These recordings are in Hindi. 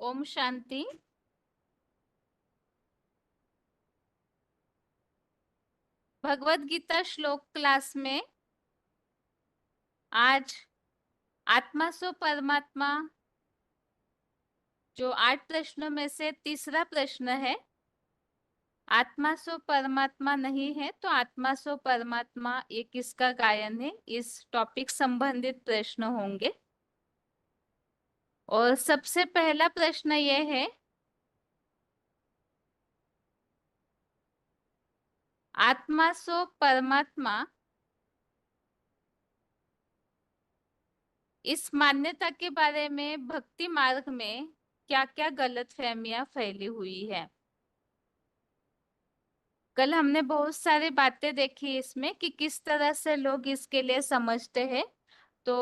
ओम शांति। भगवत गीता श्लोक क्लास में आज आत्मा सो परमात्मा जो 8 प्रश्नों में से तीसरा प्रश्न है। आत्मा सो परमात्मा नहीं है तो आत्मा सो परमात्मा, ये किसका गायन है, इस टॉपिक संबंधित प्रश्न होंगे। और सबसे पहला प्रश्न यह है, आत्मा सो परमात्मा, इस मान्यता के बारे में भक्ति मार्ग में क्या क्या गलतफहमियां फैली हुई है। कल हमने बहुत सारी बातें देखी इसमें कि किस तरह से लोग इसके लिए समझते हैं। तो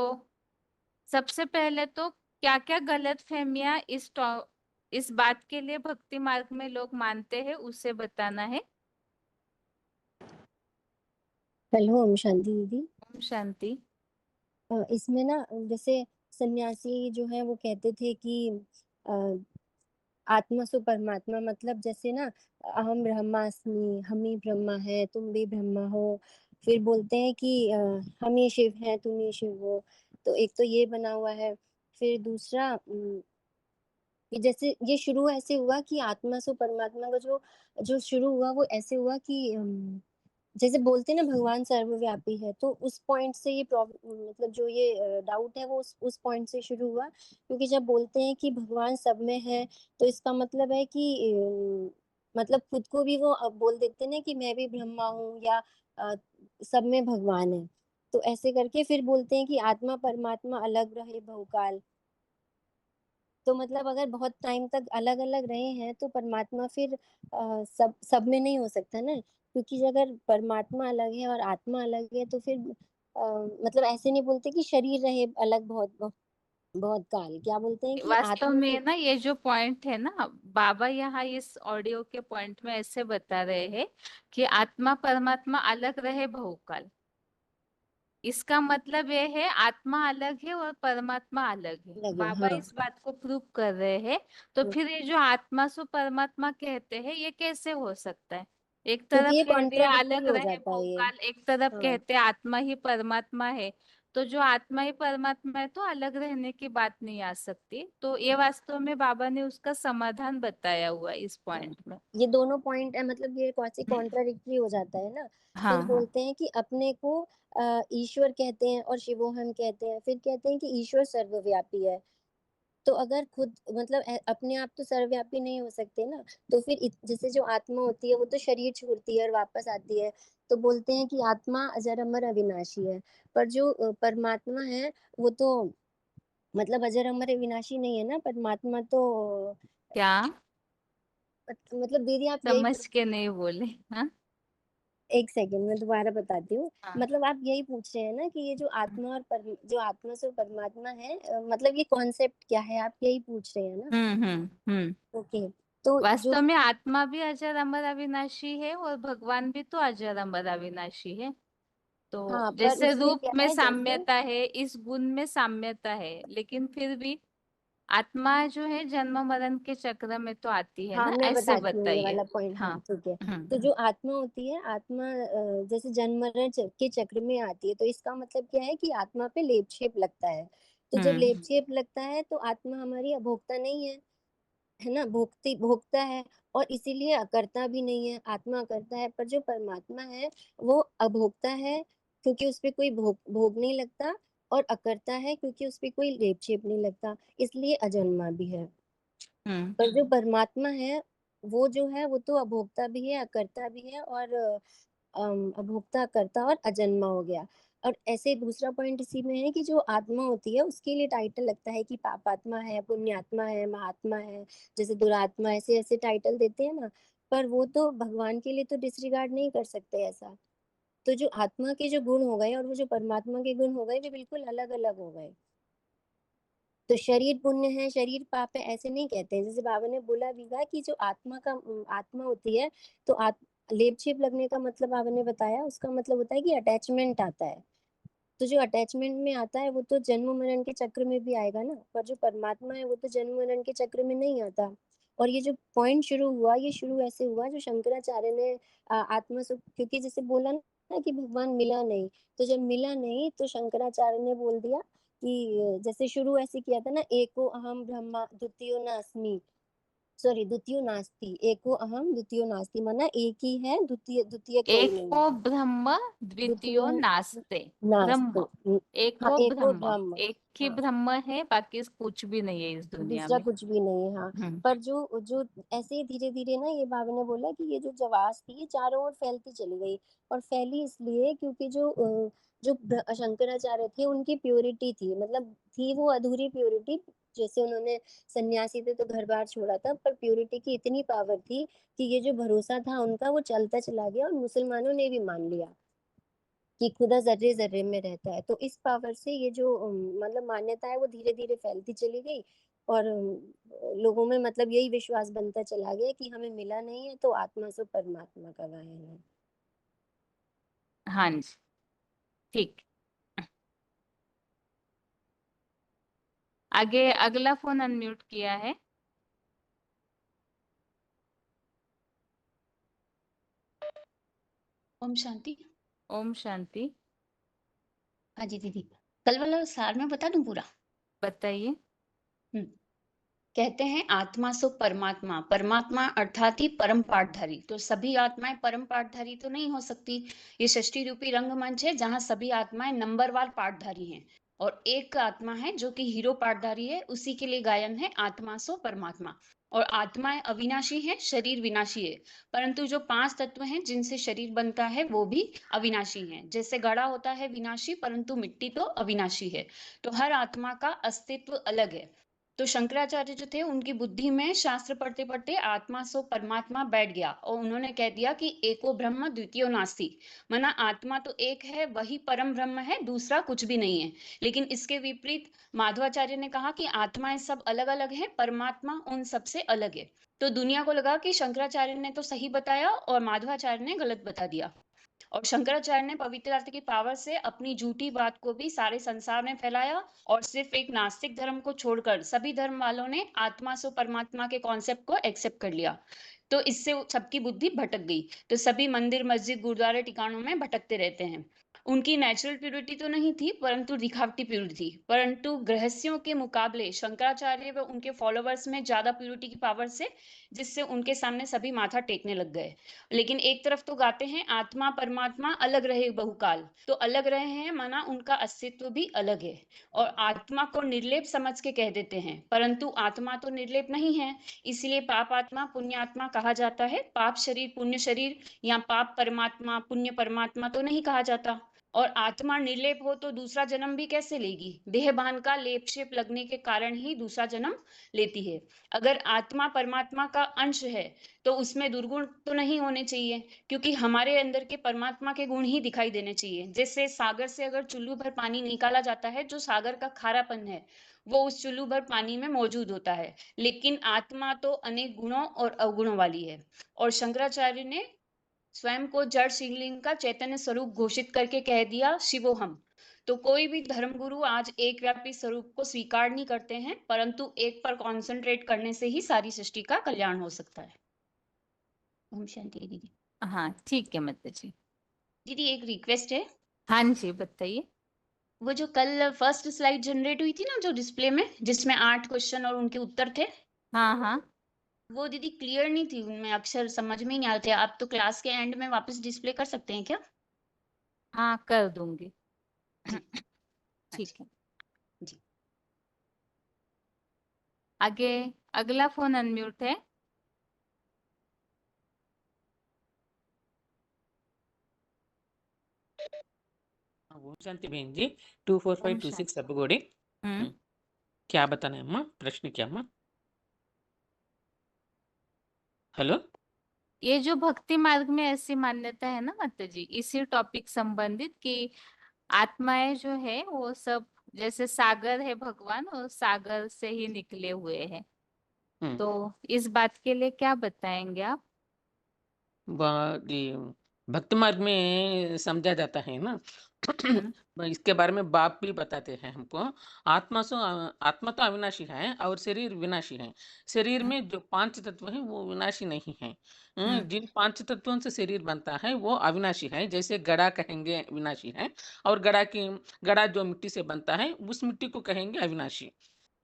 सबसे पहले तो क्या क्या गलतफहमियां इस बात के लिए भक्ति मार्ग में लोग मानते हैं, उसे बताना है। हेलो ओम शांति दीदी। ओम शांति। इसमें ना जैसे सन्यासी जो है वो कहते थे कि अ, आत्मा सो परमात्मा, मतलब जैसे ना अहम ब्रह्मास्मि, हम ही ब्रह्मा है, तुम भी ब्रह्मा हो। फिर बोलते हैं कि हम ही शिव हैं, तुम ही शिव हो। तो एक तो ये बना हुआ है। फिर दूसरा कि जैसे ये शुरू ऐसे हुआ कि आत्मा सो परमात्मा का जो जो शुरू हुआ वो ऐसे हुआ कि जैसे बोलते हैं ना भगवान सर्वव्यापी है, तो उस पॉइंट से ये प्रॉब्लम, मतलब जो ये डाउट है वो उस पॉइंट से शुरू हुआ। क्योंकि जब बोलते हैं कि भगवान सब में है, तो इसका मतलब है कि मतलब खुद को भी वो बोल देते हैं ना कि मैं भी ब्रह्मा हूँ, या अ, सब में भगवान है। तो ऐसे करके फिर बोलते हैं कि आत्मा परमात्मा अलग रहे बहुकाल। तो मतलब अगर बहुत टाइम तक अलग अलग रहे हैं तो परमात्मा फिर सब सब में नहीं हो सकता ना। क्योंकि अगर परमात्मा अलग है और आत्मा अलग है तो फिर मतलब ऐसे नहीं बोलते कि शरीर रहे अलग बहुत बहुत, बहुत काल। क्या बोलते हैं कि वास्तव आत्मा में भी। ना ये जो पॉइंट है ना, बाबा यहाँ इस ऑडियो के पॉइंट में ऐसे बता रहे हैं कि आत्मा परमात्मा अलग रहे बहुकाल। इसका मतलब ये है आत्मा अलग है और परमात्मा अलग है। अलग है, बाबा हाँ। इस बात को प्रूव कर रहे हैं। तो हाँ, फिर ये जो आत्मा सो परमात्मा कहते हैं, ये कैसे हो सकता है? एक क्योंकि तरफ ये कह दिया कॉन्ट्राडिक्टरी अलग हो रहे जाता है ये। बहुकाल, एक तरफ हाँ, कहते आत्मा ही परमात्मा है। तो जो आत्मा ही परमात्मा है तो अलग रहने की बात नहीं आ सकती। तो ये वास्तव में बाबा ने उसका समाधान बताया हुआ है इस हाँ, पॉइंट में। ये दोनों पॉइंट है, मतलब ये कौन सी कॉन्ट्राडिक्टरी हो जाता है ना। फिर हाँ हाँ। बोलते हैं कि अपने को ईश्वर कहते हैं और शिवोहम कहते हैं, फिर कहते हैं कि ईश्वर सर्वव्यापी है। तो अगर खुद मतलब अपने आप तो सर्वव्यापी नहीं हो सकते ना। तो फिर जैसे जो आत्मा होती है वो तो शरीर छोड़ती है और वापस आती है। तो बोलते हैं कि आत्मा अजर अमर अविनाशी है। पर जो परमात्मा है वो तो मतलब अजर अमर अविनाशी नहीं है ना। परमात्मा तो क्या? मतलब दीदी आप यही समझ के नहीं बोले? हाँ एक सेकंड मैं दोबारा बताती हूँ। हाँ। मतलब आप यही पूछ रहे हैं ना कि ये जो आत्मा और जो आत्मा से परमात्मा है, मतलब ये कॉन्सेप्ट क्या है, आप यही पूछ रहे हैं ना। हम्म। ओके। तो जो वास्तव में आत्मा भी अजर अमर अविनाशी है और भगवान भी तो अजर अमर अविनाशी है। तो हाँ, पर जैसे उसमें रूप क्या में है जैसे। साम्यता है, इस गुण में साम्यता है, लेकिन फिर भी आत्मा जो है जन्म मरण के चक्र में तो आती है हाँ, ना, मैं ऐसे बताती हूँ ये बताइए। वाला पॉइंट। हाँ, हाँ। ठीक है। तो हम्म जो आत्मा होती है, आत्मा जैसे जन्म मरण के चक्र में आती है, तो इसका मतलब क्या है कि आत्मा पे लेप छेप लगता है। तो जब लेप हम्म। छेप लगता है तो आत्मा हमारी अभोक्ता नहीं है ना, भोगती भोगता है। और इसीलिए अकर्ता भी नहीं है, आत्मा अकर्ता है। पर जो परमात्मा है वो अभोक्ता है, क्योंकि उसपे कोई भोग भोग नहीं लगता। और अकर्ता है क्योंकि उसपे कोई लेप छेप नहीं लगता, इसलिए अजन्मा भी है। हम्म पर जो परमात्मा है वो जो है वो तो अभोक्ता भी है, अकर्ता भी है, और अभोक्ता, अकर्ता और अजन्मा हो गया। और ऐसे दूसरा पॉइंट इसी में है कि जो आत्मा होती है उसके लिए टाइटल लगता है कि पापात्मा है, पुण्यात्मा है, महात्मा है, जैसे दुरात्मा, ऐसे ऐसे टाइटल देते हैं ना। पर वो तो भगवान के लिए तो डिसरिगार्ड नहीं कर सकते ऐसा। तो जो आत्मा के जो गुण हो गए और वो जो परमात्मा के गुण हो गए, वे बिल्कुल अलग अलग हो गए। तो शरीर पुण्य है, शरीर पाप है, ऐसे नहीं कहते हैं। जैसे बाबा ने बोला भी था कि जो आत्मा का आत्मा होती है, तो लेप छेप लगने का मतलब बाबा ने बताया, उसका मतलब होता है कि अटैचमेंट आता है। तो जो अटैचमेंट में आता है वो तो जन्म मरण के चक्र में भी आएगा ना, पर जो परमात्मा है वो तो जन्म मरण के चक्र में नहीं आता। और ये जो पॉइंट शुरू हुआ, ये शुरू ऐसे हुआ जो शंकराचार्य ने आत्मा सुख, क्योंकि जैसे बोला ना कि भगवान मिला नहीं, तो जब मिला नहीं तो शंकराचार्य ने बोल दिया कि जैसे शुरू ऐसे किया था ना, एको अहम ब्रह्मा द्वितीयो नास्मि, सॉरी द्वितीयो नास्ति, एको अहम द्वितीयो नास्ति, माना एक ही है, द्वितीय द्वितीय कोई नहीं एको है। ब्रह्म द्वितीयो द्वितीयो नास्ते। नास्ति। ब्रह्म, हाँ, एको एको ब्रह्म, ब्रह्म। एक ही हाँ, ब्रह्म है, बाकी कुछ भी नहीं है इस दुनिया दूसरा में। कुछ भी नहीं है, हाँ। हम्म। पर जो जो ऐसे ही धीरे धीरे ना, ये बाबा ने बोला कि ये जो जवास थी ये चारों ओर फैलती चली गई। और फैली इसलिए क्योंकि जो शंकराचार्य थे उनकी प्योरिटी थी, मतलब थी वो अधूरी प्योरिटी। जैसे उन्होंने सन्यासी थे तो घर बार छोड़ा था, पर प्योरिटी की इतनी पावर थी कि ये जो भरोसा था उनका वो चलता चला गया, और मुसलमानों ने भी मान लिया कि खुदा जर्रे जर्रे में रहता है। तो इस पावर से ये जो मतलब मान्यता है वो धीरे धीरे फैलती चली गई। और लोगों में मतलब यही विश्वास बनता चला गया कि हमें मिला नहीं है तो आत्मा सो परमात्मा का गायन है। हाँ जी, ठीक। आगे अगला फोन अनम्यूट किया है। ओम शांति। ओम शांति। हाँ जी दीदी, कल वाला सार में बता दूं पूरा। बताइए। हम्म, कहते हैं आत्मा सो परमात्मा, परमात्मा अर्थात ही परम पाठधारी। तो सभी आत्माएं परम पाठधारी तो नहीं हो सकती। ये सृष्टि रूपी रंगमंच है जहां सभी आत्माएं नंबरवार पाठधारी हैं, और एक आत्मा है जो कि हीरो पाठधारी है, उसी के लिए गायन है आत्मा सो परमात्मा। और आत्माएं अविनाशी है, शरीर विनाशी है, परंतु जो 5 तत्व हैं जिनसे शरीर बनता है वो भी अविनाशी हैं। जैसे घड़ा होता है विनाशी, परंतु मिट्टी तो अविनाशी है। तो हर आत्मा का अस्तित्व अलग है। तो शंकराचार्य जो थे उनकी बुद्धि में शास्त्र पढ़ते पढ़ते आत्मा सो परमात्मा बैठ गया, और उन्होंने कह दिया कि एको ब्रह्म द्वितीयो नास्ति, माना आत्मा तो एक है, वही परम ब्रह्म है, दूसरा कुछ भी नहीं है। लेकिन इसके विपरीत माधवाचार्य ने कहा कि आत्माएं सब अलग अलग हैं, परमात्मा उन सबसे अलग है। तो दुनिया को लगा कि शंकराचार्य ने तो सही बताया और माधवाचार्य ने गलत बता दिया। और शंकराचार्य ने पवित्र अर्थ की पावर से अपनी झूठी बात को भी सारे संसार में फैलाया, और सिर्फ एक नास्तिक धर्म को छोड़कर सभी धर्म वालों ने आत्मा सो परमात्मा के कॉन्सेप्ट को एक्सेप्ट कर लिया। तो इससे सबकी बुद्धि भटक गई। तो सभी मंदिर मस्जिद गुरुद्वारे ठिकानों में भटकते रहते हैं। उनकी नेचुरल प्योरिटी तो नहीं थी, परंतु दिखावटी प्योरिटी थी। परंतु गृहस्थियों के मुकाबले शंकराचार्य व उनके फॉलोवर्स में ज्यादा प्योरिटी की पावर से, जिससे उनके सामने सभी माथा टेकने लग गए। लेकिन एक तरफ तो गाते हैं आत्मा परमात्मा अलग रहे बहुकाल, तो अलग रहे हैं माना उनका अस्तित्व भी अलग है। और आत्मा को निर्लेप समझ के कह देते हैं, परंतु आत्मा तो निर्लेप नहीं है। इसलिए पाप आत्मा पुण्य आत्मा कहा जाता है। पाप शरीर पुण्य शरीर, या पाप परमात्मा पुण्य परमात्मा तो नहीं कहा जाता। और आत्मा निर्लेप हो तो दूसरा जन्म भी कैसे लेगी? देहभान का लेप शेप लगने के कारण ही दूसरा जन्म लेती है। अगर आत्मा परमात्मा का अंश है तो उसमें दुर्गुण तो नहीं होने चाहिए, क्योंकि हमारे अंदर के परमात्मा के गुण ही दिखाई देने चाहिए। जैसे सागर से अगर चुल्लू भर पानी निकाला जाता है, जो सागर का खारापन है वो उस चुल्लू भर पानी में मौजूद होता है। लेकिन आत्मा तो अनेक गुणों और अवगुणों वाली है। और शंकराचार्य ने स्वयं को जड़ शिवलिंग का चैतन्य स्वरूप घोषित करके कह दिया शिवोहम। तो कोई भी धर्मगुरु आज एक व्यापी स्वरूप को स्वीकार नहीं करते हैं, परंतु एक पर कॉन्सेंट्रेट करने से ही सारी सृष्टि का कल्याण हो सकता है। ओम शांति दीदी। हाँ ठीक है माता जी। दीदी एक रिक्वेस्ट है। हाँ जी बताइए। वो जो कल फर्स्ट स्लाइड जनरेट हुई थी ना, जो डिस्प्ले में जिसमें 8 क्वेश्चन और उनके उत्तर थे, हाँ हाँ। वो दीदी क्लियर नहीं थी, उनमें अक्षर समझ में ही नहीं आते। आप तो क्लास के एंड में वापस डिस्प्ले कर सकते हैं क्या? हाँ कर दूंगी। जी। ठीक अच्छा है। जी। आगे अगला फोन अनम्यूट है। ओम शांति बहन जी। 24526 ओम शांति। सब्बगोड़ी। हम्म। क्या बताना है अम्मा? प्रश्न क्या अम्मा? हेलो। ये जो भक्ति मार्ग में ऐसी मान्यता है ना माता जी, इसी टॉपिक संबंधित कि आत्माएं जो है वो सब जैसे सागर है भगवान, और सागर से ही निकले हुए हैं। हम्म तो इस बात के लिए क्या बताएंगे आप? बा- ये भक्ति मार्ग में समझा जाता है ना। इसके बारे में बाप भी बताते हैं हमको। आत्मा तो अविनाशी है और शरीर विनाशी है। शरीर में जो 5 तत्व हैं वो विनाशी नहीं है। जिन 5 तत्वों से शरीर बनता है वो अविनाशी है। जैसे घड़ा कहेंगे विनाशी है, और घड़ा जो मिट्टी से बनता है उस मिट्टी को कहेंगे अविनाशी।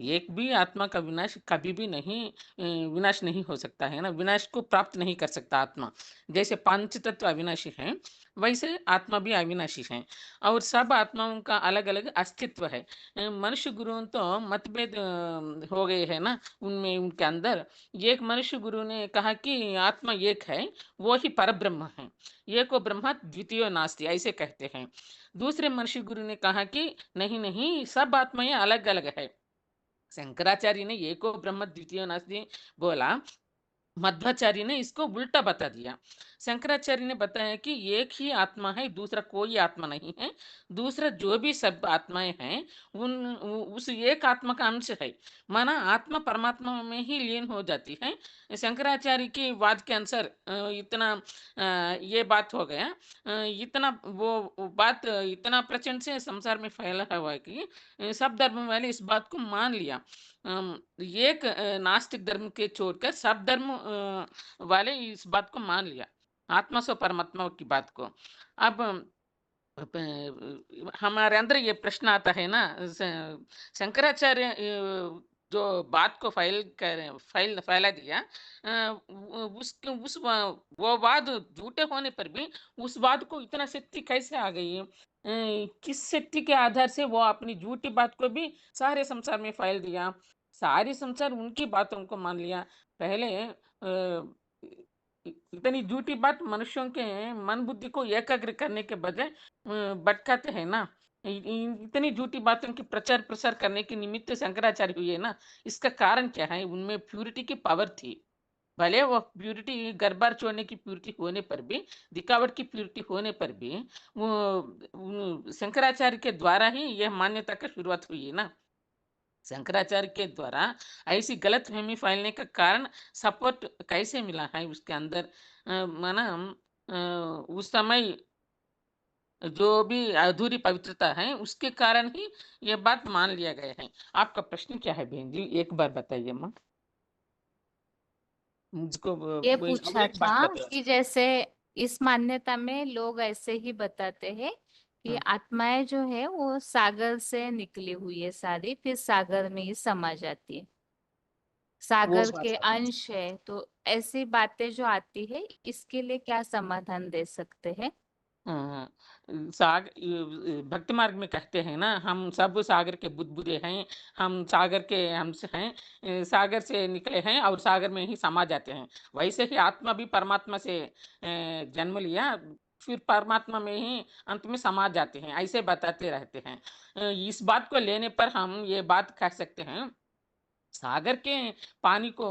एक भी आत्मा का विनाश कभी भी नहीं विनाश नहीं हो सकता है ना, विनाश को प्राप्त नहीं कर सकता आत्मा। जैसे पंच तत्व अविनाशी हैं, वैसे आत्मा भी अविनाशी है, और सब आत्माओं का अलग अलग अस्तित्व है। मनुष्य गुरुओं तो मतभेद हो गए हैं ना उनमें, उनके अंदर। एक मनुष्य गुरु ने कहा कि आत्मा एक है, वो ही परब्रह्म है, एको ब्रह्म द्वितीयो नास्ति, ऐसे कहते हैं। दूसरे मनुष्य गुरु ने कहा कि नहीं नहीं, सब आत्माएं अलग अलग है। शंकराचार्य ने एको ब्रह्म द्वितीयो नास्ति बोला, मध्वाचार्य ने इसको उल्टा बता दिया। शंकराचार्य ने बताया कि एक ही आत्मा है, दूसरा कोई आत्मा नहीं है। दूसरा जो भी सब आत्माएं हैं उस एक आत्मा का अंश है। माना आत्मा परमात्मा में ही लीन हो जाती है। शंकराचार्य की वाद के अनुसार इतना ये बात हो गया। इतना वो बात इतना प्रचंड से संसार में फैला हुआ है कि सब धर्म वाले इस बात को मान लिया। एक नास्तिक धर्म के छोड़कर सब धर्म वाले इस बात को मान लिया, आत्मा से परमात्मा की बात को। अब हमारे अंदर ये प्रश्न आता है ना, शंकराचार्य जो बात को फैला दिया, वो वाद झूठे होने पर भी उस वाद को इतना शक्ति कैसे आ गई है? किस शक्ति के आधार से वो अपनी झूठी बात को भी सारे संसार में फैल दिया, सारे संसार उनकी बातों को मान लिया। पहले इतनी झूठी बात मनुष्यों के मन बुद्धि को एकाग्र करने के बजाय भटकाते हैं ना। इतनी झूठी बातों की प्रचार प्रसार करने के निमित्त शंकराचार्य हुए ना। इसका कारण क्या है? उनमें प्यूरिटी की पावर थी। भले वो प्यूरिटी घर-बार छोड़ने की प्यूरिटी होने पर भी, दिखावट की प्यूरिटी होने पर भी, शंकराचार्य के द्वारा ही यह मान्यता का शुरुआत हुई है ना। शंकराचार्य के द्वारा ऐसी गलतफहमी फैलने का कारण सपोर्ट कैसे मिला है उसके अंदर? माना उस समय जो भी अधूरी पवित्रता है उसके कारण ही ये बात मान लिया गया है। आपका प्रश्न क्या है बहन जी? एक बार बताइए माँ। मुझको ये वो पूछा एक बात था बताओ। कि जैसे इस मान्यता में लोग ऐसे ही बताते हैं कि हाँ, आत्माएं जो है वो सागर से निकली हुई है सारी, फिर सागर में ही समा जाती है, वो सागर के बात अंश है। तो ऐसी बातें जो आती है, इसके लिए क्या समाधान दे सकते हैं? हाँ, भक्ति मार्ग में कहते हैं ना, हम सब सागर के बुदबुदे हैं, हम सागर के अंश हैं, सागर से निकले हैं और सागर में ही समा जाते हैं। वैसे ही आत्मा भी परमात्मा से जन्म लिया, फिर परमात्मा में ही अंत में समा जाते हैं, ऐसे बताते रहते हैं। इस बात को लेने पर हम ये बात कह सकते हैं, सागर के पानी को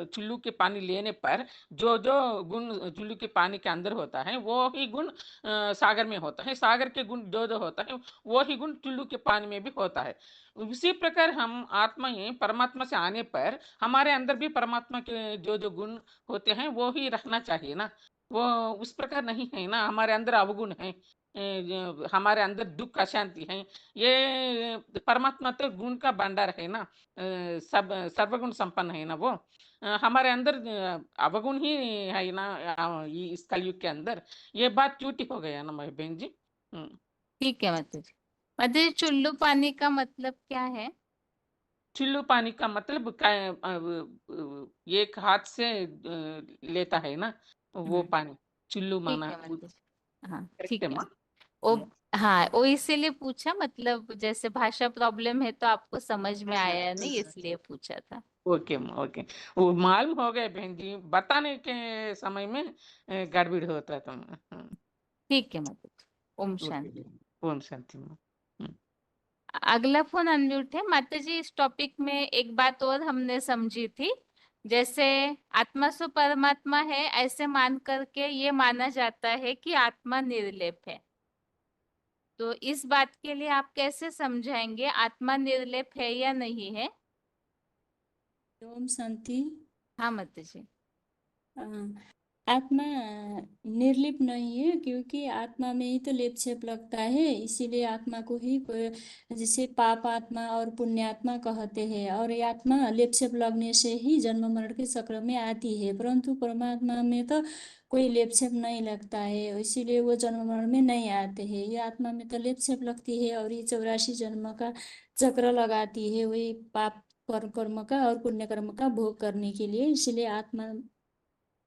चुल्लू के पानी लेने पर जो जो गुण चुल्लू के पानी के अंदर होता है वो ही गुण सागर में होता है, सागर के गुण जो जो होता है वो ही गुण चुल्लू के पानी में भी होता है। उसी प्रकार हम आत्माएं परमात्मा से आने पर हमारे अंदर भी परमात्मा के जो जो गुण होते हैं वो ही रखना चाहिए ना। वो उस प्रकार नहीं है ना, हमारे अंदर अवगुण है, हमारे अंदर दुख अशांति है। ये परमात्मा तो गुण का भंडार है ना, सब सर्वगुण संपन्न है ना वो। हमारे अंदर अवगुण ही है ना, इस कलयुग के अंदर। ये बात झूठी हो गया ना मेरी बहन जी। ठीक है माता जी। माता जी, चुल्लू पानी का मतलब क्या है? चुल्लू पानी का मतलब एक हाथ से लेता है ना वो हम्म, पानी, चुल्लू ठीक माना। है माता जी। हाँ करेक्ट है ठीक है। माँ? ओ, हम्म, हाँ, वो इसीलिए पूछा, मतलब जैसे भाषा प्रॉब्लम है तो आपको समझ में आया या नहीं, इसलिए पूछा था। ओके माँ, ओके। वो मालूम हो गए बहन जी, बताने के समय में गड़बड़ होता था। ठीक है माता जी। ओम ओके, शांति। ओम शांति माँ। अगला फोन अनम्यूट है माता जी। इस टॉपिक में एक बात और हमने समझी थी, जैसे आत्मा सो परमात्मा है ऐसे मान करके ये माना जाता है कि आत्मा निर्लेप है। तो इस बात के लिए आप कैसे समझाएंगे, आत्मा निर्लेप है या नहीं है? ओम शांति। हाँ माता जी। अ, आत्मा निर्लिप नहीं है, क्योंकि आत्मा में ही तो लेप छेप लगता है, इसीलिए आत्मा को ही जैसे पाप आत्मा और पुण्यात्मा कहते हैं। और ये आत्मा लेप छेप लगने से ही जन्म मरण के चक्र में आती है, परंतु परमात्मा में तो कोई लेप छेप नहीं लगता है, इसीलिए वो जन्म मरण में नहीं आते हैं। ये आत्मा में तो लेप छेप लगती है और ये 84 जन्म का चक्र लगाती है, वही पाप कर्म का और पुण्य कर्म का भोग करने के लिए। इसलिए आत्मा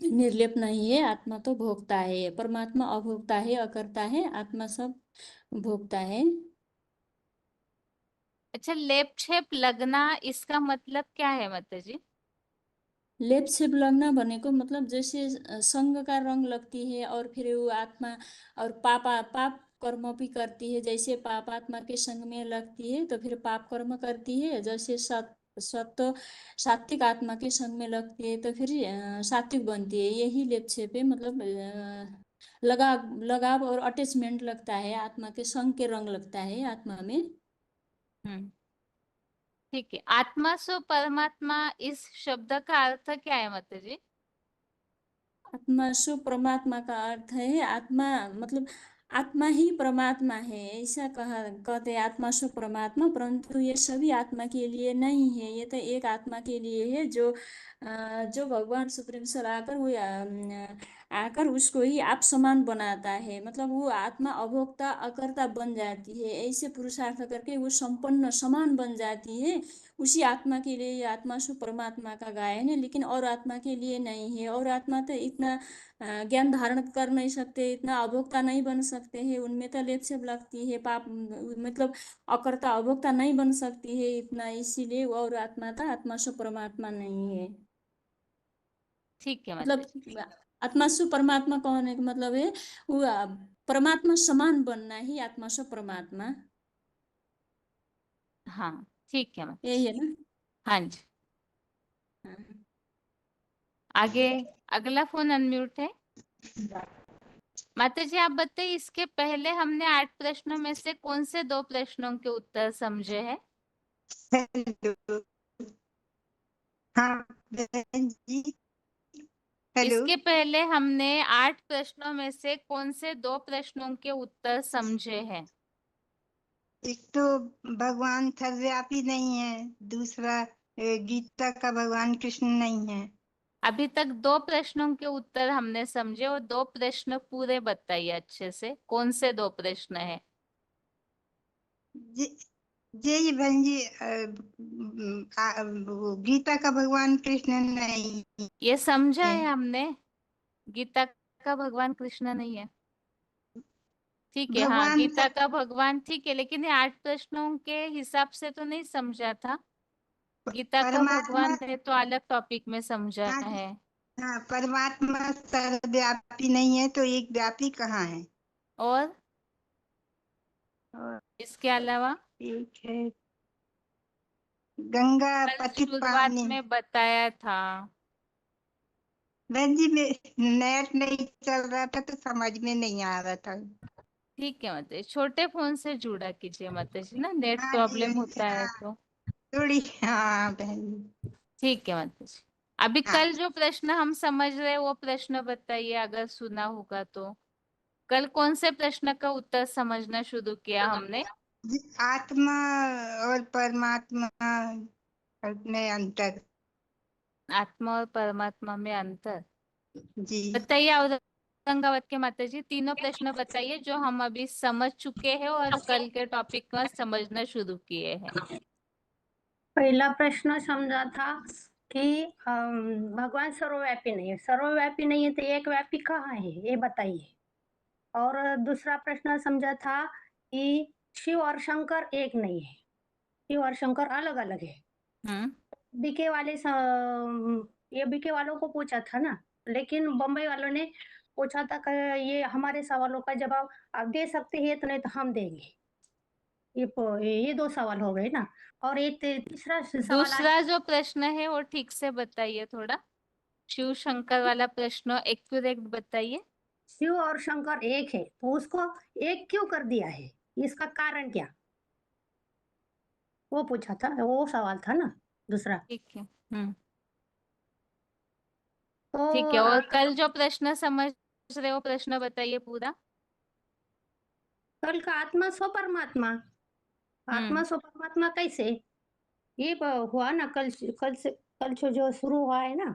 निर्लेप नहीं है, आत्मा तो भोगता है। परमात्मा अभोगता है, अकर्ता है, आत्मा सब भोगता है। अच्छा, लेप छेप लगना इसका मतलब क्या है माता जी? लेप छेप लगना भनेको मतलब जैसे संग का रंग लगती है और फिर वो आत्मा और पाप कर्म भी करती है। जैसे पाप आत्मा के संग में लगती है तो फिर पाप कर्म करती है, जैसे सत्व सात्विक आत्मा के संग में लगती है तो फिर सात्विक बनती है। यही लेप छेप है, मतलब लगाव और अटैचमेंट लगता है, आत्मा के संग के रंग लगता है आत्मा में। हम्म, ठीक है। आत्मा सो परमात्मा, इस शब्द का अर्थ क्या है माता जी? आत्मा सो परमात्मा का अर्थ है, आत्मा मतलब आत्मा ही परमात्मा है, ऐसा कहते हैं आत्मा सो परमात्मा। परंतु ये सभी आत्मा के लिए नहीं है, ये तो एक आत्मा के लिए है जो भगवान सुप्रीम सर आकर वो आकर उसको ही आप समान बनाता है। मतलब वो आत्मा अभोक्ता अकर्ता बन जाती है, ऐसे पुरुषार्थ करके वो संपन्न समान बन जाती है। उसी आत्मा के लिए ये आत्मा सो परमात्मा का गायन है, लेकिन और आत्मा के लिए नहीं है। और आत्मा तो इतना ज्ञान धारण कर नहीं सकते, इतना अभोक्ता नहीं बन सकते हैं, उनमें तो लेप छेप लगती है पाप, मतलब अकर्ता अभोक्ता नहीं बन सकती है इतना, इसीलिए और आत्मा था आत्मा सो परमात्मा नहीं है। ठीक है माता जी। मतलब आत्मा सो परमात्मा कहने का मतलब है वो परमात्मा समान बनना ही आत्मा सो परमात्मा, हाँ, ठीक है माता यही जी। है ना। हाँ जी। हाँ। आगे अगला फोन अनम्यूट है। माता जी आप बताइए, इसके पहले हमने 8 प्रश्नों में से कौन से 2 प्रश्नों के उत्तर समझे हैं? हेलो। हाँ बहन जी। हेलो। इसके पहले हमने 8 प्रश्नों में से कौन से 2 प्रश्नों के उत्तर समझे हैं? एक तो भगवान सर्वव्यापी नहीं है, दूसरा गीता का भगवान कृष्ण नहीं है। अभी तक 2 प्रश्नों के उत्तर हमने समझे, और 2 प्रश्न पूरे बताइए अच्छे से, कौन से 2 प्रश्न है? जी जी बहन जी, वो गीता का भगवान कृष्ण नहीं ये समझा है। है हमने, गीता का भगवान कृष्ण नहीं है। ठीक है, हाँ, भगवान गीता का भगवान ठीक है, लेकिन ये 8 प्रश्नों के हिसाब से तो नहीं समझा था। गीता का परमात्मा। भगवान है तो अलग टॉपिक में समझा हाँ है। हाँ, परमात्मा सर्वव्यापी नहीं है तो एक व्यापी कहाँ है। और और इसके अलावा एक है गंगा कल पतित शुरुआत पावनी। में बताया था। बहन जी नेट नहीं चल रहा था तो समझ में नहीं आ रहा था। ठीक है माता जी, छोटे फोन से जुड़ा कीजिए माता जी, ना नेट हाँ जी प्रॉब्लम बहन जी, होता है हाँ तो। थोड़ी, हाँ बहन जी। ठीक है माता जी। अभी हाँ कल जो प्रश्न हम समझ रहे वो प्रश्न बताइए, अगर सुना होगा तो। कल कौन से प्रश्न का उत्तर समझना शुरू किया हमने? आत्मा और परमात्मा में अंतर। आत्मा और परमात्मा में अंतर। जी बताइए औरंगाबाद के माता जी, तीनों प्रश्न बताइए जो हम अभी समझ चुके हैं और कल के टॉपिक का समझना शुरू किए हैं। पहला प्रश्न समझा था कि भगवान सर्वव्यापी नहीं है, सर्वव्यापी नहीं है तो एक व्यापी कहाँ है ये बताइए। और दूसरा प्रश्न समझा था कि शिव और शंकर एक नहीं है, शिव और शंकर अलग अलग है। हम्म। बीके वाले ये बीके वालों को पूछा था ना, लेकिन बम्बई वालों ने पूछा था कि ये हमारे सवालों का जवाब आप दे सकते हैं तो नहीं तो हम देंगे। ये 2 सवाल हो गए ना। और एक तीसरा सवाल आज दूसरा जो प्रश्न है वो ठीक से बताइए थोड़ा, शिव शंकर वाला प्रश्न एक्यूरेट बताइए। शिव और शंकर एक है तो उसको एक क्यों कर दिया है, इसका कारण क्या, वो पूछा था, वो सवाल था ना दूसरा। ठीक है। हम्म। तो ठीक है, और कल जो प्रश्न समझ रहे हो प्रश्न बताइए पूरा। कल का आत्मा स्व परमात्मा, आत्मा स्व परमात्मा कैसे, ये हुआ ना कल से जो शुरू हुआ है ना,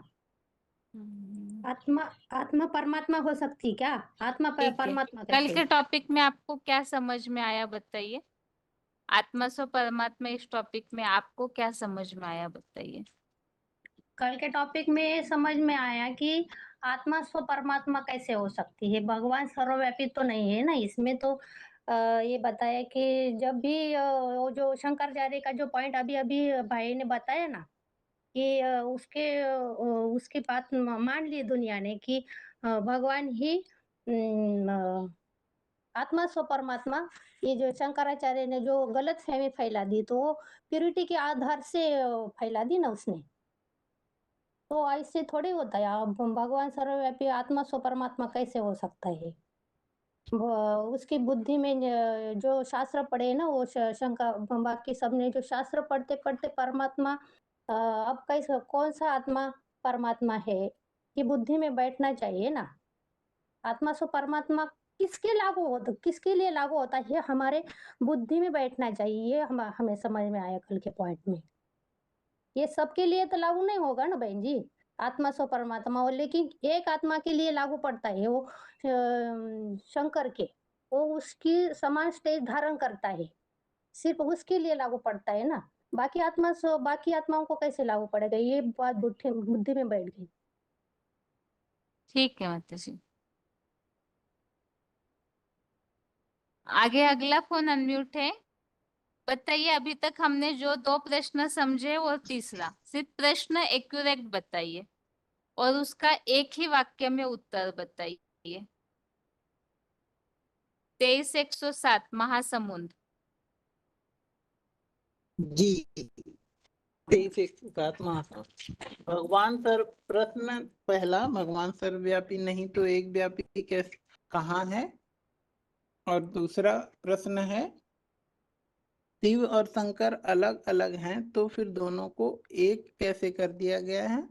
आत्मा आत्मा परमात्मा हो सकती क्या, आत्मा ठीक है, परमात्मा कल कैसे? के टॉपिक में आपको क्या समझ में आया बताइए। आत्मा स्व परमात्मा इस टॉपिक में आपको क्या समझ में आया बताइए। कल के टॉपिक में ये समझ में आया कि आत्मा स्व परमात्मा कैसे हो सकती है, भगवान सर्वव्यापी तो नहीं है ना इसमें। तो ये बताया कि जब भी वो जो शंकराचार्य का जो पॉइंट अभी अभी भाई ने बताया ना कि उसकी बात मान ली दुनिया ने कि भगवान ही आत्मा स्व परमात्मा, ये जो शंकराचार्य ने जो गलत फहमी फैला दी, तो वो प्यूरिटी के आधार से फैला दी ना उसने। तो ऐसे थोड़ी होता है, अब भगवान सर्वव्यापी आत्मा स्व परमात्मा कैसे हो सकता है? उसकी बुद्धि में जो शास्त्र पढ़े ना, वो शंकर बाकी सबने जो शास्त्र पढ़ते पढ़ते परमात्मा अब कैसे कौन सा आत्मा परमात्मा है कि बुद्धि में बैठना चाहिए ना। आत्मा स्व परमात्मा किसके लिए लागू होता है, ये हमारे बुद्धि में बैठना चाहिए। ये हमें समझ में आया कल के पॉइंट में। ये सबके लिए तो लागू नहीं होगा ना बहन जी, आत्मा स्व परमात्मा हो, लेकिन एक आत्मा के लिए लागू पड़ता है, वो शंकर के, वो उसकी समान स्टेज धारण करता है, सिर्फ उसके लिए लागू पड़ता है ना। बाकी आत्माओं को कैसे लागू पड़ेगा, ये बात बुद्धि में बैठ गई। ठीक है माता जी। आगे अगला फोन अनम्यूट है। बताइए, अभी तक हमने जो 2 प्रश्न समझे और तीसरा, सिर्फ प्रश्न एक्यूरेट बताइए और उसका एक ही वाक्य में उत्तर बताइए। 23-107 महासमुंद। जी, 23-107 महासमुंद। भगवान सर्व प्रश्न पहला, भगवान सर्वव्यापी नहीं तो एक व्यापी कैसे कहाँ है? और दूसरा प्रश्न है, शिव और शंकर अलग अलग हैं तो फिर दोनों को एक कैसे कर दिया गया है?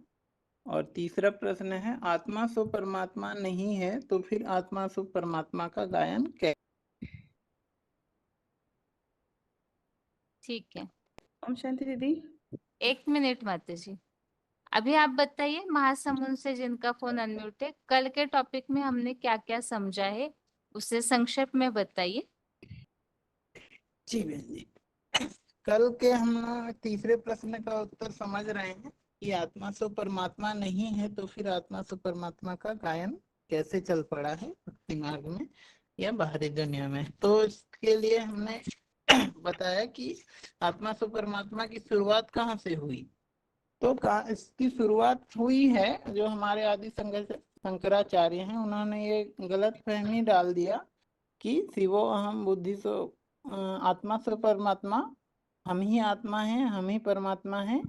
और तीसरा प्रश्न है, आत्मा सो परमात्मा नहीं है तो फिर आत्मा सो परमात्मा का गायन कैसे? ठीक है, ओम शांति दीदी। 1 मिनट माता जी। अभी आप बताइए, महासमुंद से जिनका फोन अनम्यूट है, कल के टॉपिक में हमने क्या क्या समझा है उसे संक्षेप में बताइए। जी बहन जी, कल के हम लोग तीसरे प्रश्न का उत्तर समझ रहे हैं कि आत्मा सो परमात्मा नहीं है तो फिर आत्मा सो परमात्मा का गायन कैसे चल पड़ा है भक्ति मार्ग में या बाहरी दुनिया में। तो इसके लिए हमने बताया कि आत्मा सो परमात्मा की शुरुआत कहाँ से हुई। तो इसकी शुरुआत हुई है जो हमारे आदि शंकराचार्य हैं, उन्होंने ये गलत फहमी डाल दिया कि शिवो अहम बुद्धि सो आत्मा सो परमात्मा, हम ही आत्मा हैं, हम ही परमात्मा हैं।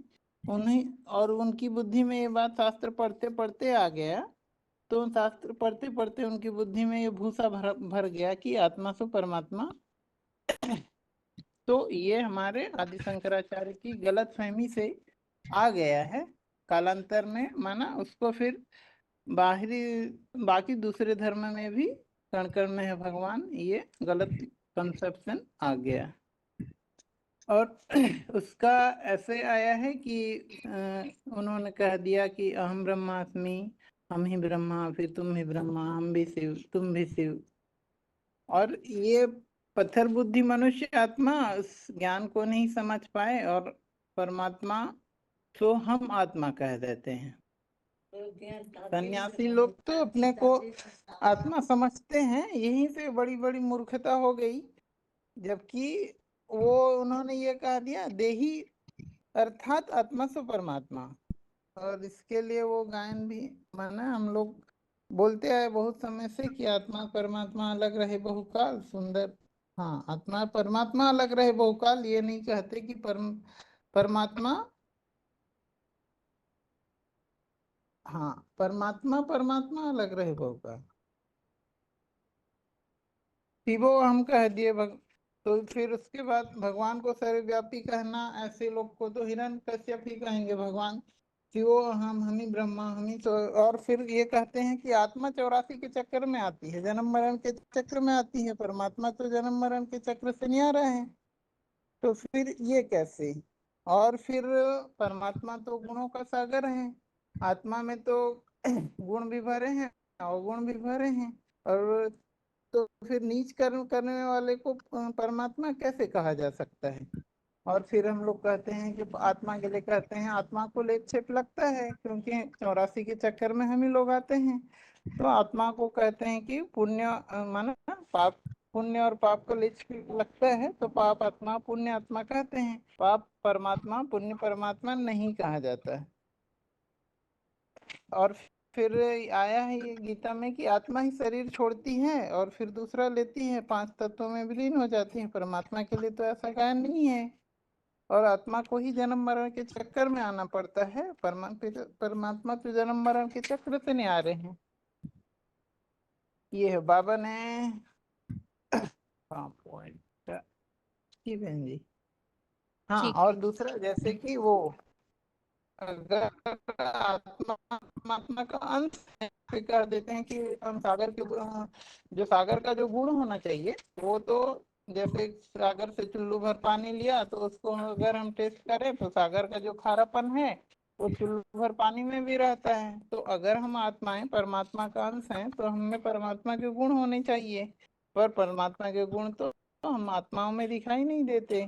उन्हीं और उनकी बुद्धि में ये बात शास्त्र पढ़ते पढ़ते आ गया, तो शास्त्र पढ़ते पढ़ते उनकी बुद्धि में ये भूसा भर गया कि आत्मा सो परमात्मा। तो ये हमारे आदि शंकराचार्य की गलत फहमी से आ गया है। कालांतर में माना उसको फिर बाकी दूसरे धर्म में भी कण कण में है भगवान, ये गलत कंसेप्शन आ गया। और उसका ऐसे आया है कि उन्होंने कह दिया कि अहम ब्रह्मास्मि, हम ही ब्रह्मा, फिर तुम ही ब्रह्मा, हम भी शिव, तुम भी शिव। और ये पत्थर बुद्धि मनुष्य आत्मा उस ज्ञान को नहीं समझ पाए और परमात्मा तो हम आत्मा कह देते हैं। सन्यासी लोग तो अपने को आत्मा समझते हैं, यहीं से बड़ी बड़ी मूर्खता हो गई। जबकि वो उन्होंने ये कह दिया देही अर्थात आत्मा से परमात्मा, और इसके लिए वो गायन भी माना हम लोग बोलते आए बहुत समय से कि आत्मा परमात्मा अलग रहे बहुकाल। सुंदर, हाँ, आत्मा परमात्मा अलग रहे बहुकाल, ये नहीं कहते कि परमात्मा, हाँ, परमात्मा परमात्मा अलग रहे बहुकाल। शिवो हम कह दिए तो फिर उसके बाद भगवान को सर्वव्यापी कहना, ऐसे लोग को तो हिरण्यकश्यप ही कहेंगे भगवान। शिवो हम हमी ब्रह्मा हमी तो, और फिर ये कहते हैं कि आत्मा 84 के चक्कर में आती है, जन्म मरण के चक्र में आती है, परमात्मा तो जन्म मरण के चक्र से नहीं आ रहा है, तो फिर ये कैसे? और फिर परमात्मा तो गुणों का सागर है, आत्मा में तो गुण भी भरे हैं, अवगुण भी भरे हैं, और तो फिर नीच कर्म करने वाले को परमात्मा कैसे कहा जा सकता है? और फिर हम लोग कहते हैं कि आत्मा के लिए कहते हैं आत्मा को लेप छेप लगता है, क्योंकि 84 के चक्कर में हम ही लोग आते हैं, तो आत्मा को कहते हैं कि पुण्य माना पाप, पुण्य और पाप को लेप लगता है, तो पाप आत्मा पुण्य आत्मा कहते हैं, पाप परमात्मा पुण्य परमात्मा नहीं कहा जाता है। और फिर आया है ये गीता में कि आत्मा ही शरीर छोड़ती है और फिर दूसरा लेती है, 5 तत्वों में विलीन हो जाती है, परमात्मा के लिए तो ऐसा गायन नहीं है, और आत्मा को ही जन्म मरण के चक्कर में आना पड़ता है, परमात्मा तो जन्म मरण के चक्र से नहीं आ रहे हैं। ये है बाबा ने पॉइंट जी बहन जी। हाँ, ठीक और है। दूसरा जैसे कि वो अगर आत्मा परमात्मा का अंश है, फिर कह देते हैं कि हम सागर के जो सागर का जो गुण होना चाहिए वो तो, जैसे सागर से चुल्लू भर पानी लिया तो उसको अगर हम टेस्ट करें तो सागर का जो खारापन है वो चुल्लू भर पानी में भी रहता है, तो अगर हम आत्माएं परमात्मा का अंश हैं तो हमें परमात्मा के गुण होने चाहिए, पर परमात्मा के गुण तो हम आत्माओं में दिखाई नहीं देते,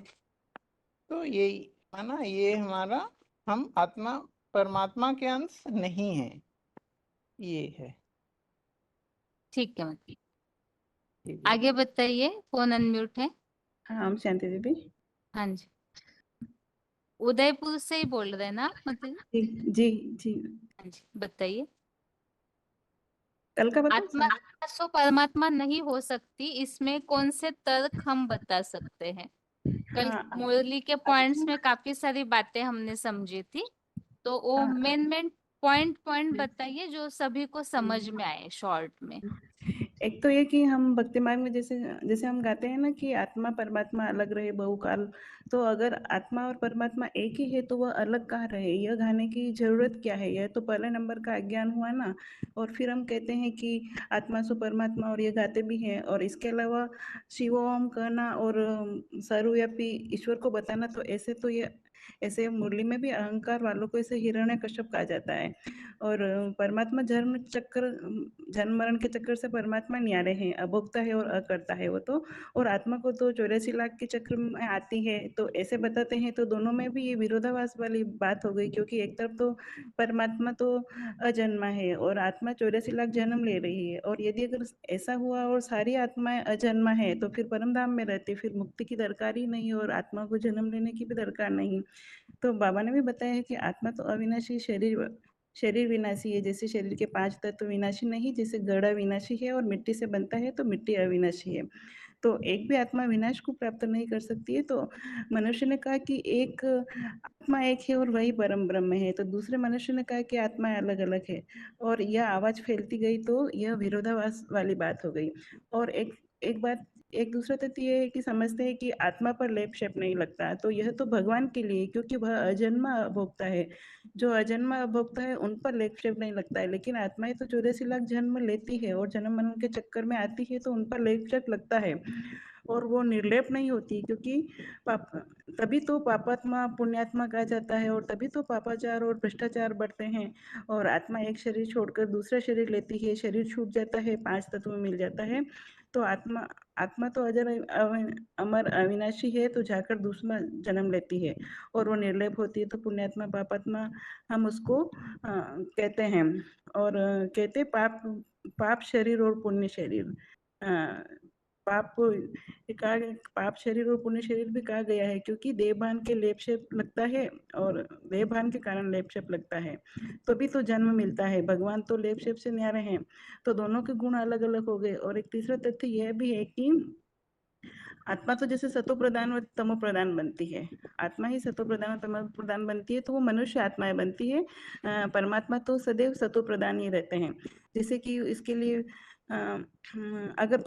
तो यही माना ये हमारा, हम आत्मा परमात्मा के अंश नहीं है, ये है। ठीक है, ठीक है। आगे बताइए, फोन अनम्यूट है। हाँ, हम शांति दीदी। हाँ जी, उदयपुर से ही बोल रहे हैं ना मतलब? जी जी जी, हाँ जी, बताइए। कल का बता आत्मा सो परमात्मा नहीं हो सकती, इसमें कौन से तर्क हम बता सकते हैं? कल हाँ मुरली के पॉइंट्स में काफी सारी बातें हमने समझी थी, तो वो हाँ, मेन पॉइंट पॉइंट बताइए जो सभी को समझ में आए शॉर्ट में। एक तो ये कि हम भक्ति मार्ग में जैसे जैसे हम गाते हैं ना कि आत्मा परमात्मा अलग रहे बहुकाल, तो अगर आत्मा और परमात्मा एक ही है तो वह अलग कहाँ रहे, यह गाने की जरूरत क्या है? यह तो पहले नंबर का अज्ञान हुआ ना। और फिर हम कहते हैं कि आत्मा सो परमात्मा, और ये गाते भी हैं, और इसके अलावा शिवोम कहना और सर्वव्यापी ईश्वर को बताना, तो ऐसे तो ये ऐसे मुरली में भी अहंकार वालों को ऐसे हिरण्यकश्यप कहा जाता है। और परमात्मा जन्म मरण के चक्कर से परमात्मा नहीं आ रहे हैं, अभोक्ता है और अकर्ता है वो तो, और आत्मा को तो 84 लाख के चक्र में आती है, तो ऐसे बताते हैं, तो दोनों में भी ये विरोधाभास वाली बात हो गई, क्योंकि एक तरफ तो परमात्मा तो अजन्मा है और आत्मा 84 लाख जन्म ले रही है, और यदि अगर ऐसा हुआ और सारी आत्माएं अजन्मा है तो फिर परम धाम में रहती, फिर मुक्ति की दरकार ही नहीं और आत्मा को जन्म लेने की भी दरकार नहीं। तो बाबा ने भी बताया है कि आत्मा तो अविनाशी, शरीर विनाशी है, जैसे शरीर के 5 तत्व विनाशी नहीं, जैसे घड़ा विनाशी है और मिट्टी से बनता है तो मिट्टी अविनाशी है, तो एक भी आत्मा विनाश को प्राप्त नहीं कर सकती है। तो मनुष्य ने कहा कि एक आत्मा एक है और वही परम ब्रह्म है, तो दूसरे मनुष्य ने कहा कि आत्मा अलग अलग है, और यह आवाज फैलती गई तो यह विरोधाभास वाली बात हो गई। और एक बात, एक दूसरा तथ्य ये है कि समझते हैं कि आत्मा पर लेप शेप नहीं लगता, तो यह तो भगवान के लिए, क्योंकि वह अजन्मा भोक्ता है, जो अजन्मा भोक्ता है उन पर लेप शेप नहीं लगता है, लेकिन आत्माएं तो 84 लाख जन्म लेती है और जन्म मरण के चक्कर में आती है, तो उन पर लेप शेप लगता है, और वो निर्लेप नहीं होती, क्योंकि पाप, तभी तो पापात्मा पुण्यात्मा कहा जाता है, और तभी तो पापाचार और भ्रष्टाचार बढ़ते हैं, और आत्मा एक शरीर छोड़कर दूसरा शरीर लेती है, शरीर छूट जाता है, 5 तत्व मिल जाता है, तो आत्मा आत्मा तो अजर अमर अविनाशी है, तो जाकर दूसरा जन्म लेती है और वो निर्लेप होती है, तो पुण्यात्मा पापात्मा हम उसको कहते हैं। और कहते पाप शरीर और पुण्य शरीर, पाप कहा, पाप शरीर और पुण्य शरीर भी कहा गया है, क्योंकि देहभान के लेप शेप लगता है और देहभान के कारण लेप शेप लगता है, तभी तो जन्म मिलता है, भगवान तो लेप शेप से न्यारे हैं, तो दोनों के गुण अलग अलग हो गए। और एक तीसरा तथ्य यह भी है कि आत्मा तो जैसे सतो प्रधान व तमो प्रधान बनती है, आत्मा ही सतो प्रधान और तमो प्रधान बनती है, तो वो मनुष्य आत्माएं बनती है, परमात्मा तो सदैव सतो प्रधान ही रहते हैं, जैसे कि इसके लिए अगर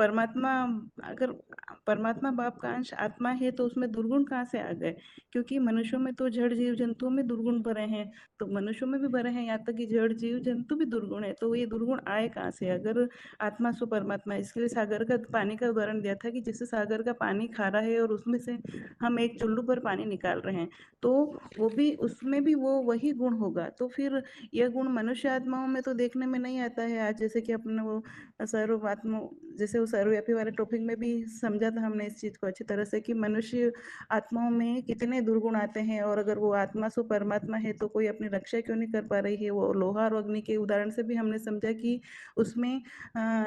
परमात्मा बाप का अंश आत्मा है तो उसमें दुर्गुण कहाँ से आ गए? क्योंकि मनुष्यों में तो जड़ जीव जंतुओं में दुर्गुण भरे हैं, तो मनुष्यों में भी भरे हैं, यहाँ तक कि जड़ जीव जंतु भी दुर्गुण है। तो ये दुर्गुण आए कहाँ से अगर आत्मा सो परमात्मा? इसके लिए सागर का पानी का उदाहरण दिया था कि जैसे सागर का पानी खारा है और उसमें से हम एक चुल्लू पर पानी निकाल रहे हैं, तो वो भी उसमें भी वो वही गुण होगा। तो फिर यह गुण मनुष्य आत्माओं में तो देखने में नहीं आता है। आज जैसे कि अपने वो सर्वात्मा, जैसे वो सर्वव्यापी वाले टॉपिक में भी समझा था हमने इस चीज को अच्छी तरह से कि मनुष्य आत्माओं में कितने दुर्गुण आते हैं, और अगर वो आत्मा सो परमात्मा है तो कोई अपनी रक्षा क्यों नहीं कर पा रही है। वो लोहा और अग्नि के उदाहरण से भी हमने समझा कि उसमें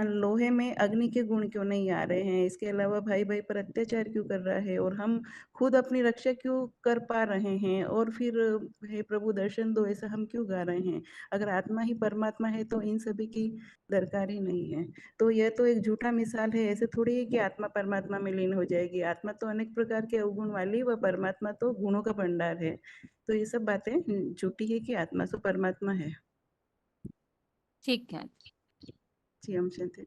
लोहे में अग्नि के गुण क्यों नहीं आ रहे हैं, इसके अलावा भाई भाई पर अत्याचार क्यों कर रहा है, और हम खुद अपनी रक्षा क्यों कर पा रहे हैं, और फिर हे प्रभु दर्शन दो ऐसा हम क्यों गा रहे हैं। अगर आत्मा ही परमात्मा है तो इन सभी की दरकार ही नहीं है। तो यह तो एक झूठा मिसाल है। ऐसे थोड़ी है कि आत्मा परमात्मा में लीन हो जाएगी। आत्मा तो अनेक प्रकार के अवगुण वाली व परमात्मा तो गुणों का भंडार है। तो ये सब बातें झूठी है कि आत्मा तो परमात्मा है। ठीक है। जी हम शांति।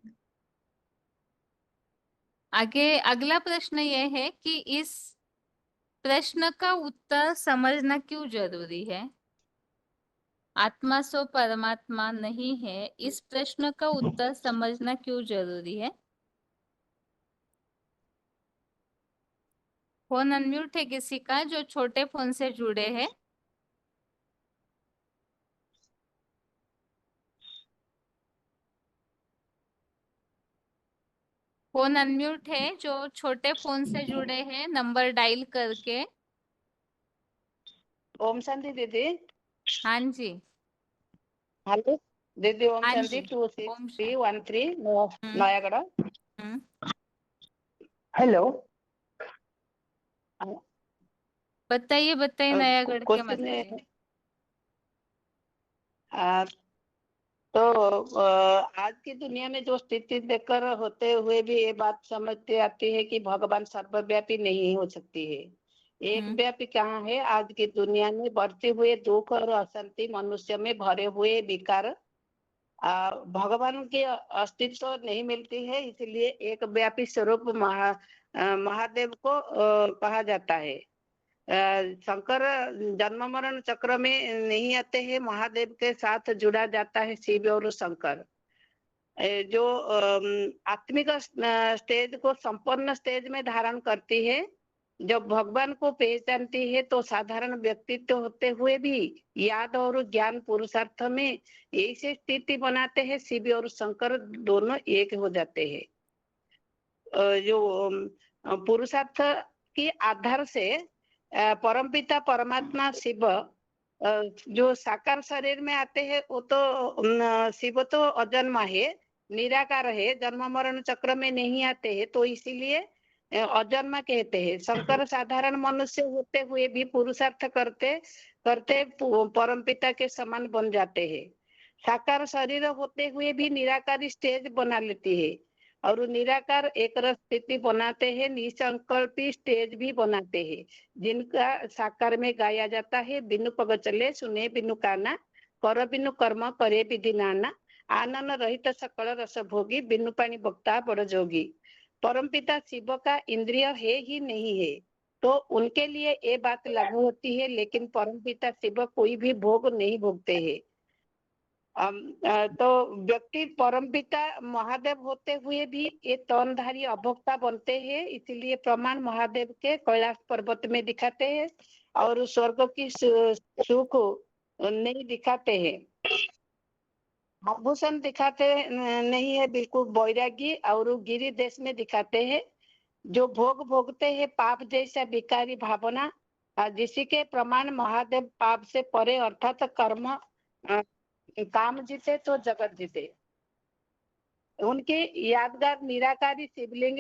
आगे अगला प्रश्न ये है कि इस प्रश्न का उत्तर समझना क्यों जरूरी है? आत्मा सो परमात्मा नहीं है, इस प्रश्न का उत्तर समझना क्यों जरूरी है? फोन अनम्यूट है किसी का जो छोटे फोन से जुड़े हैं? फोन अनम्यूट है जो छोटे फोन से जुड़े हैं, नंबर डायल करके। ओम शांति दीदी। हाँ जी। हेलो दीदी, ओम हाँ शांति। जी। ओम 26313 हम्म नयागढ़। हम्म। हेलो, बताइए बताइए नयागढ़ के क्वेश्चन मतलब है। तो आज की दुनिया में जो स्थिति देखकर होते हुए भी ये बात समझते आती है कि भगवान सर्वव्यापी नहीं हो सकती है। एक व्यापी कहाँ है? आज की दुनिया में बढ़ते हुए दुख और अशांति, मनुष्य में भरे हुए विकार, भगवान के अस्तित्व नहीं मिलती है। इसलिए एक व्यापी स्वरूप महादेव को कहा जाता है। शंकर जन्म मरण चक्र में नहीं आते हैं, महादेव के साथ जुड़ा जाता है शिव और शंकर। जो आत्मिक स्टेज को संपन्न स्टेज में धारण करती है। जब भगवान को पहचानती है तो साधारण व्यक्तित्व होते हुए भी याद और ज्ञान पुरुषार्थ में ऐसी स्थिति बनाते हैं, शिव और शंकर दोनों एक हो जाते हैं। जो पुरुषार्थ के आधार से परमपिता परमात्मा शिव जो साकार शरीर में आते हैं, वो तो शिव तो अजन्मा है, निराकार है, जन्म मरण चक्र में नहीं आते हैं, तो इसीलिए अजन्मा कहते हैं। शंकर साधारण मनुष्य होते हुए भी पुरुषार्थ करते करते परमपिता के समान बन जाते हैं। साकार शरीर होते हुए भी निराकारी स्टेज बना लेती है, और निराकार एक रस स्थिति बनाते हैं, निसंकल्पी स्टेज भी बनाते हैं, जिनका साकार में गाया जाता है। बिनु पग चले सुने बिनु काना, कर बिनु कर्म करे विधि नाना, आनन रहित सकल रस भोगी, बिनु पानी बक्ता बड़ जोगी। परमपिता शिव का इंद्रिय है ही नहीं है, तो उनके लिए ये बात लागू होती है। लेकिन परमपिता शिव कोई भी भोग नहीं भोगते हैं। तो व्यक्ति परमपिता महादेव होते हुए भी ये तनधारी अभोक्ता बनते हैं। इसीलिए प्रमाण महादेव के कैलाश पर्वत में दिखाते हैं और स्वर्ग की सुख नहीं दिखाते हैं। आभूषण दिखाते नहीं है, बिल्कुल वैरागी और गिरि देश में दिखाते हैं। जो भोग भोगते हैं पाप जैसा विकारी भावना, जिसी के प्रमाण महादेव पाप से परे अर्थात कर्म काम जीते तो जगत जीते। उनके यादगार निराकारी शिवलिंग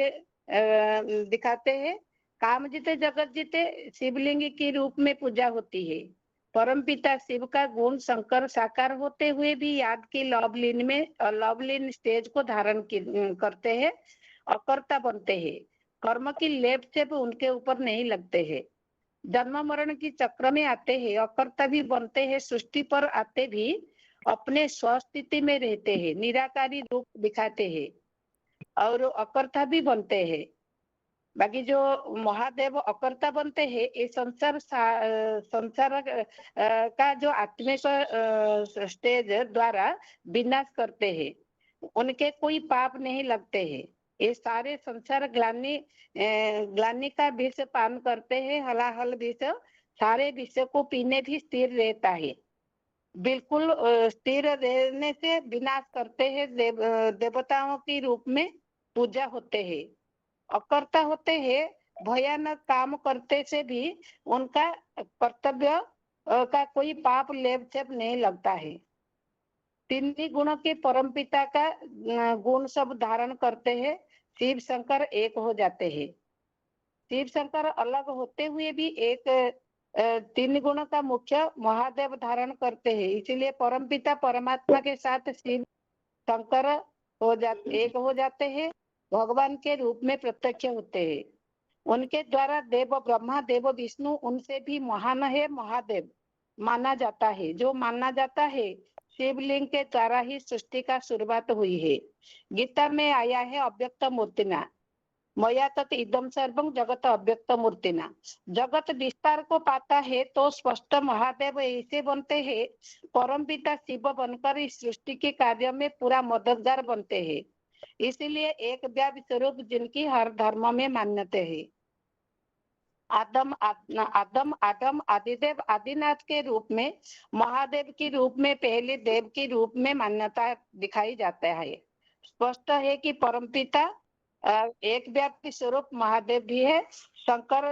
दिखाते हैं। काम जीते जगत जीते शिवलिंग के रूप में पूजा होती है। परमपिता शिव का गुण शंकर साकार होते हुए भी याद की लवलीन में लवलीन स्टेज को धारण करते हैं, अकर्ता बनते हैं। कर्म की लेप से भी उनके ऊपर नहीं लगते हैं। जन्म मरण की चक्र में आते हैं, अकर्ता भी बनते हैं। सृष्टि पर आते भी अपने स्वस्थिति में रहते हैं, निराकारी रूप दिखाते हैं। और अकर्ता भी बनते हैं। बाकी जो महादेव अकर्ता बनते हैं, ये संसार का जो आत्मिक स्टेज द्वारा विनाश करते हैं। उनके कोई पाप नहीं लगते हैं। ये सारे संसार ग्लानि का विष पान करते हैं, हलाहल विष। सारे विष को पीने भी स्थिर रहता है। बिल्कुल स्थिर रहने से विनाश करते हैं। देवताओं के रूप में पूजा होते हैं। अकर्ता होते हैं, भयानक काम करते से भी उनका कर्तव्य का कोई पाप लेप छेप नहीं लगता है। तीन ही गुणों के परमपिता का गुण सब धारण करते हैं। शिव शंकर एक हो जाते हैं। शिव शंकर अलग होते हुए भी एक तीन गुणों का मुख्य महादेव धारण करते हैं। इसीलिए परमपिता परमात्मा के साथ शिव शंकर एक हो जाते हैं, भगवान के रूप में प्रत्यक्ष होते हैं। उनके द्वारा देव ब्रह्मा, देव विष्णु उनसे भी महान है महादेव माना जाता है। जो माना जाता है, शिवलिंग के द्वारा ही सृष्टि का शुरुआत हुई है। गीता में आया है अव्यक्त मूर्तिना, मया तत् इदम सर्वं जगत अव्यक्त मूर्तिना। जगत विस्तार को पाता है तो स्पष्ट महादेव ऐसे बनते हैं। परमपिता शिव बनकर इस सृष्टि के कार्य में पूरा मददगार बनते हैं। इसीलिए एक व्यापक स्वरूप जिनकी हर धर्म में मान्यता है। आदम आदिदेव आदिनाथ के रूप में, महादेव के रूप में, पहले देव के रूप में मान्यता दिखाई जाता है। स्पष्ट है कि परमपिता एक व्यापक स्वरूप महादेव भी है। शंकर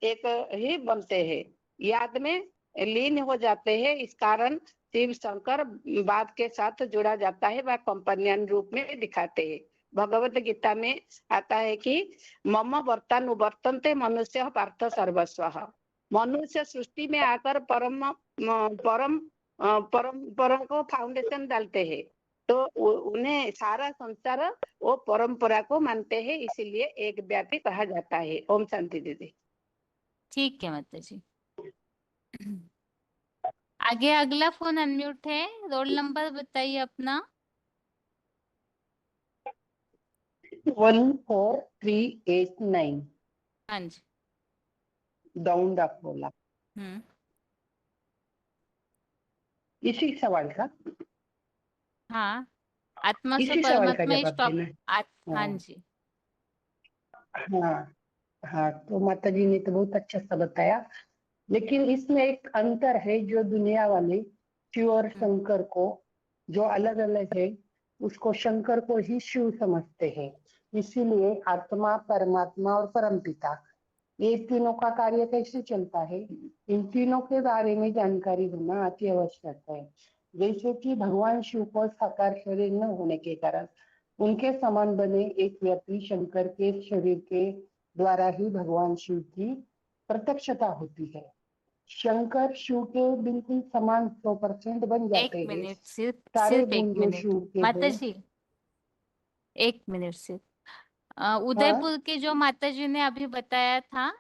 एक ही बनते हैं, याद में लीन हो जाते हैं। इस कारण शिव शंकर बाद के साथ जुड़ा जाता है, वह कंपेनियन रूप में दिखाते हैं। भगवत गीता में आता है कि मम वर्तानुवर्तन्ते मनुष्य पार्थ सर्वस्व। मनुष्य सृष्टि में आकर परम को फाउंडेशन डालते हैं, तो उन्हें सारा संसार वो परंपरा को मानते हैं। इसीलिए एक व्यापी कहा जाता है। ओम शांति दीदी। ठीक है माता जी। आगे अगला फोन अनम्यूट है। रोल नंबर बताइए अपना। 14389 हाँ जी। डाउन दाखवला। इसी सवाल का हाँ, आत्मा से इसी सवाल का परमात्मा जवाब स्टॉप। देना है। हाँ जी। हाँ हाँ, तो माता जी ने तो बहुत अच्छा सा बताया। लेकिन इसमें एक अंतर है, जो दुनिया वाले शिव और शंकर को जो अलग अलग है, उसको शंकर को ही शिव समझते हैं। इसीलिए आत्मा, परमात्मा और परमपिता, ये तीनों का कार्य कैसे चलता है, इन तीनों के बारे में जानकारी होना अति आवश्यक है। जैसे कि भगवान शिव को साकार शरीर न होने के कारण उनके समान बने एक व्यक्ति शंकर के शरीर के द्वारा ही भगवान शिव की प्रत्यक्षता होती है। शंकर शिव के बिल्कुल समान 100% बन एक जाते हैं। मिनट, सिर्फ सारे सिर्फ एक गुण जो मिनट शिव के माता हैं। जी, एक मिनट सिर्फ। उदयपुर की जो माता जी ने अभी बताया था,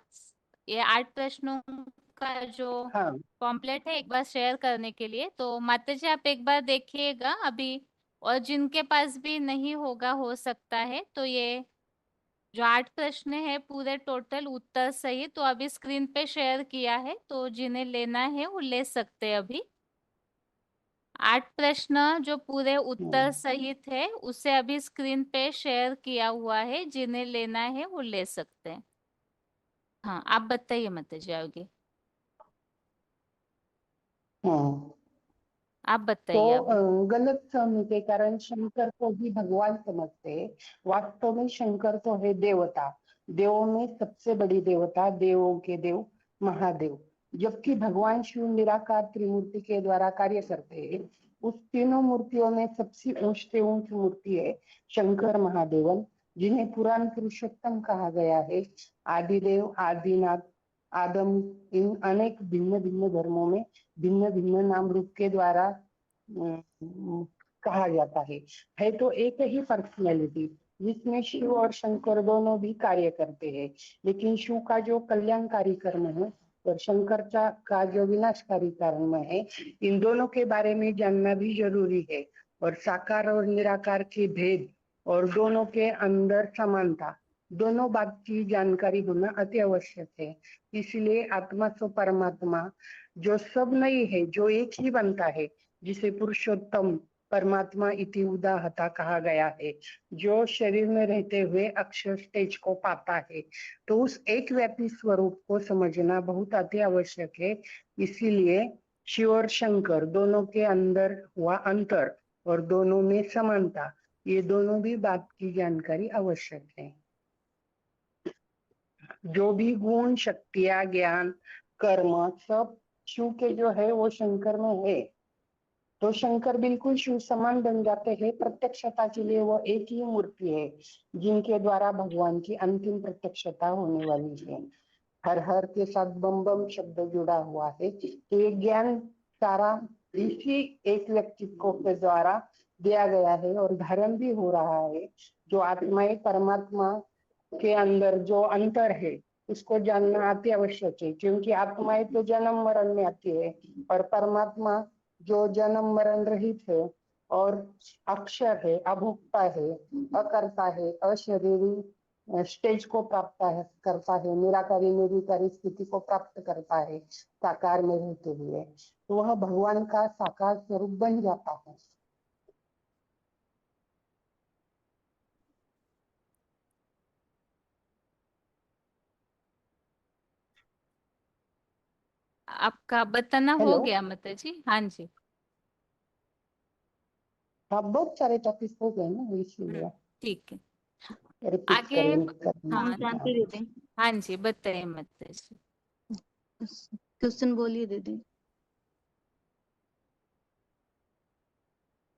ये 8 प्रश्नों का जो हाँ पॉम्पलेट है, एक बार शेयर करने के लिए। तो माता जी आप एक बार देखिएगा अभी, और जिनके पास भी नहीं होगा, हो सकता है, तो ये जो 8 प्रश्न है पूरे टोटल उत्तर सही, तो अभी स्क्रीन पे शेयर किया है, तो जिन्हें लेना है वो ले सकते हैं अभी। 8 प्रश्न जो पूरे उत्तर सहित है, उसे अभी स्क्रीन पे शेयर किया हुआ है, जिन्हें लेना है वो ले सकते हैं। हाँ, आप बताइए माता जी आगे। हाँ, आप तो बताइए अभी। गलत फहमी के कारण शंकर को ही भगवान समझते हैं। वास्तव में शंकर तो है देवता, देवों में सबसे बड़ी देवता, देवों के देव महादेव। जबकि भगवान शिव निराकार त्रिमूर्ति के द्वारा कार्य करते हैं। उस तीनों मूर्तियों में सबसे ऊंच से ऊंच मूर्ति है शंकर महादेवन, जिन्हें पुराण पुरुषोत्तम कहा गया है। आदिदेव, आदिनाथ, आदम, इन अनेक भिन्न भिन्न धर्मों में भिन्न भिन्न नाम रूप के द्वारा कहा जाता है तो एक ही पर्सनैलिटी, जिसमें शिव और शंकर दोनों भी कार्य करते हैं। लेकिन शिव का जो कल्याणकारी कर्म है और शंकर का जो विनाशकारी कर्म है, इन दोनों के बारे में जानना भी जरूरी है। और साकार और निराकार के भेद और दोनों के अंदर समानता, दोनों बात की जानकारी होना अति आवश्यक है। इसलिए आत्मा सो परमात्मा जो सब नहीं है, जो एक ही बनता है, जिसे पुरुषोत्तम परमात्मा इति उदाहता कहा गया है, जो शरीर में रहते हुए अक्षर स्टेज को पाता है, तो उस एक व्यापी स्वरूप को समझना बहुत अति आवश्यक है। इसीलिए शिव और शंकर दोनों के अंदर हुआ अंतर और दोनों में समानता, ये दोनों भी बात की जानकारी आवश्यक है। जो भी गुण, शक्तियां, ज्ञान, कर्म सब शिव के जो है वो शंकर में है, तो शंकर बिल्कुल शिव समान बन जाते हैं। प्रत्यक्षता के लिए वो एक ही मूर्ति है जिनके द्वारा भगवान की अंतिम प्रत्यक्षता होने वाली है। हर हर के साथ बम बम शब्द जुड़ा हुआ है, तो ये ज्ञान सारा इसी एक व्यक्तित्व के द्वारा दिया गया है और धारण भी हो रहा है। जो आत्माएं परमात्मा के अंदर जो अंतर है उसको जानना अति आवश्यक है, क्योंकि आत्माएं तो जन्म मरण में आती है और परमात्मा जो जन्म मरण रहित है और अक्षर है, अभोक्ता है, अकर्ता है, अशरीरी स्टेज को प्राप्त करता है, निराकारी निरीकारी स्थिति को प्राप्त करता है साकार में रहते हुए, तो वह भगवान का साकार स्वरूप बन जाता है। आपका बताना हो हेलो, गया माता जी? हाँ जी। हाँ बहुत सारे टॉपिक हो गए ना, इसलिए ठीक है। रिपीट आगे करने हाँ शांति दीदी, हाँ जी, बताइए माता जी। क्वेश्चन बोलिए दीदी।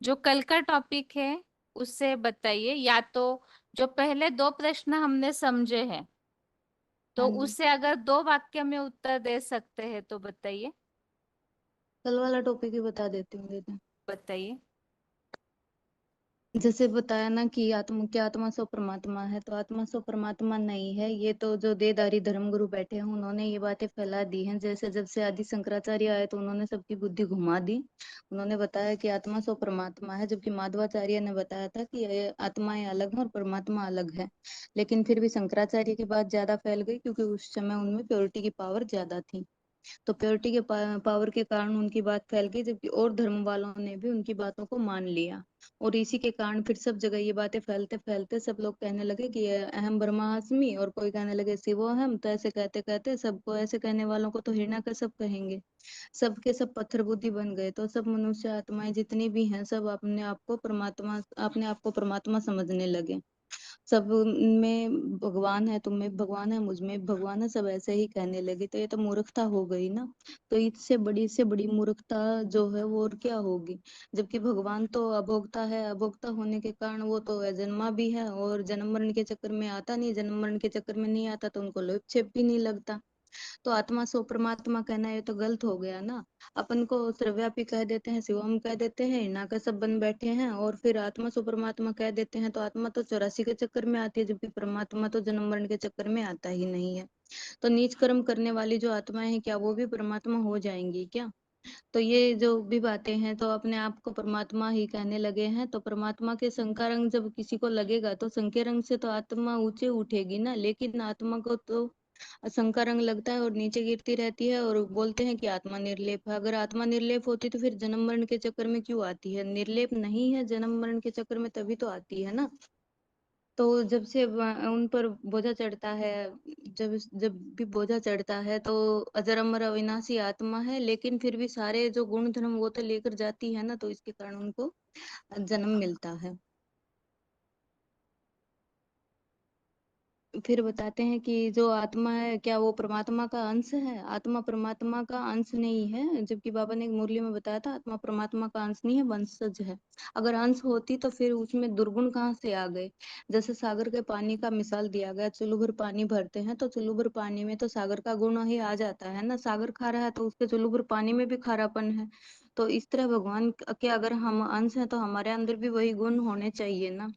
जो कल का टॉपिक है उससे बताइए, या तो जो पहले दो प्रश्न हमने समझे हैं तो हाँ जी, उससे अगर दो वाक्य में उत्तर दे सकते हैं तो बताइए। कल वाला टॉपिक ही बता देती हूँ दीदी। बताइए। जैसे बताया ना कि आत्मा क्या आत्मा सो परमात्मा है, तो आत्मा सो परमात्मा नहीं है। ये तो जो देहधारी धर्मगुरु बैठे हैं उन्होंने ये बातें फैला दी हैं। जैसे जब से आदि शंकराचार्य आए तो उन्होंने सबकी बुद्धि घुमा दी। उन्होंने बताया कि आत्मा सो परमात्मा है, जबकि माधवाचार्य ने बताया था कि ये आत्माएं अलग है और परमात्मा अलग है। लेकिन फिर भी शंकराचार्य की बात ज्यादा फैल गई, क्योंकि उस समय उनमें प्योरिटी की पावर ज्यादा थी। तो प्योरिटी के पावर के कारण उनकी बात फैल गई, जबकि और धर्म वालों ने भी उनकी बातों को मान लिया। और इसी के कारण फिर सब जगह ये बातें फैलते फैलते सब लोग कहने लगे कि ये अहम ब्रह्मास्मि, और कोई कहने लगे शिवोहम। तो ऐसे कहते कहते सबको, ऐसे कहने वालों को तो हिरण्यकश्यप कहेंगे, सबके सब पत्थर बुद्धि बन गए। तो सब मनुष्य आत्माएं जितनी भी हैं सब अपने आप को परमात्मा समझने लगे। सब में भगवान है, तुम में भगवान है, मुझ में भगवान है, सब ऐसे ही कहने लगे। तो ये तो मूर्खता हो गई ना। तो इससे बड़ी मूर्खता जो है वो और क्या होगी। जबकि भगवान तो अभोक्ता है, अभोक्ता होने के कारण वो तो अजन्मा भी है और जन्म मरण के चक्कर में आता नहीं, जन्म मरण के चक्कर में नहीं आता तो उनको लोभ छेप भी नहीं लगता। तो आत्मा सो परमात्मा कहना ये तो गलत हो गया ना। अपन को सर्वव्यापी कह देते हैं, शिवम कह देते हैं, ना का सब बन बैठे हैं, और फिर आत्मा सो परमात्मा कह देते हैं। तो आत्मा तो 84 के चक्कर में आती है, जबकि परमात्मा तो जन्म मरण के चक्कर में आता ही नहीं है। तो नीच कर्म करने वाली जो आत्माएं हैं, क्या वो भी परमात्मा हो जाएंगी क्या? तो ये जो भी बातें हैं, तो अपने आप को परमात्मा ही कहने लगे हैं। तो परमात्मा के शंका रंग जब किसी को लगेगा तो शंके रंग से तो आत्मा ऊंचे उठेगी ना, लेकिन आत्मा को तो शंका रंग लगता है और नीचे गिरती रहती है, और बोलते हैं कि आत्मा निर्लेप है। अगर आत्मा निर्लेप होती तो फिर जन्म मरण के चक्कर में क्यों आती है? निर्लेप नहीं है जन्म मरण के चक्कर में, तभी तो आती है ना। तो जब से उन पर बोझा चढ़ता है, जब जब भी बोझा चढ़ता है, तो अजर अमर अविनाशी आत्मा है, लेकिन फिर भी सारे जो गुण धर्म वो तो लेकर जाती है ना, तो इसके कारण उनको जन्म मिलता है। फिर बताते हैं कि जो आत्मा है क्या वो परमात्मा का अंश है? आत्मा परमात्मा का अंश नहीं है, जबकि बाबा ने एक मुरली में बताया था आत्मा परमात्मा का अंश नहीं है, वंशज है। अगर अंश होती तो फिर उसमें दुर्गुण कहाँ से आ गए? जैसे सागर के पानी का मिसाल दिया गया, चुल्लू भर पानी भरते हैं तो चुल्लू भर पानी में तो सागर का गुण ही आ जाता है ना। सागर खा रहा है तो उसके चुल्लू भर पानी में भी खारापन है। तो इस तरह भगवान के अगर हम अंश हैं तो हमारे अंदर भी वही गुण होने चाहिए ना।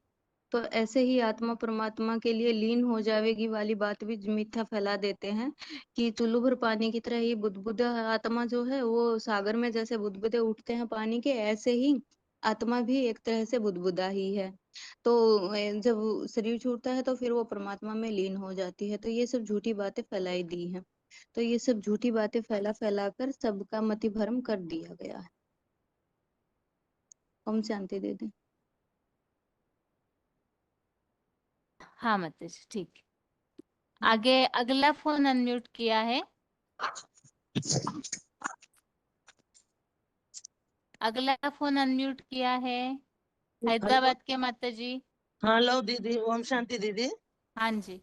तो ऐसे ही आत्मा परमात्मा के लिए लीन हो जाएगी वाली बात भी मिथ्या फैला देते हैं, कि चुल्लू भर पानी की तरह ही बुदबुदा आत्मा जो है वो सागर में जैसे बुदबुदे उठते हैं पानी के, ऐसे ही आत्मा भी एक तरह से बुदबुदा ही है। तो जब शरीर छूटता है तो फिर वो परमात्मा में लीन हो जाती है। तो ये सब झूठी बातें फैलाई दी हैं। तो ये सब झूठी बातें फैला फैला कर सबका मति भ्रम कर दिया गया है। ओम शांति दीदी। हाँ माता जी, ठीक। आगे अगला फोन अनम्यूट किया है। अगला फोन अनम्यूट किया है हैदराबाद के माता जी। हेलो दीदी, ओम शांति दीदी। हाँ जी।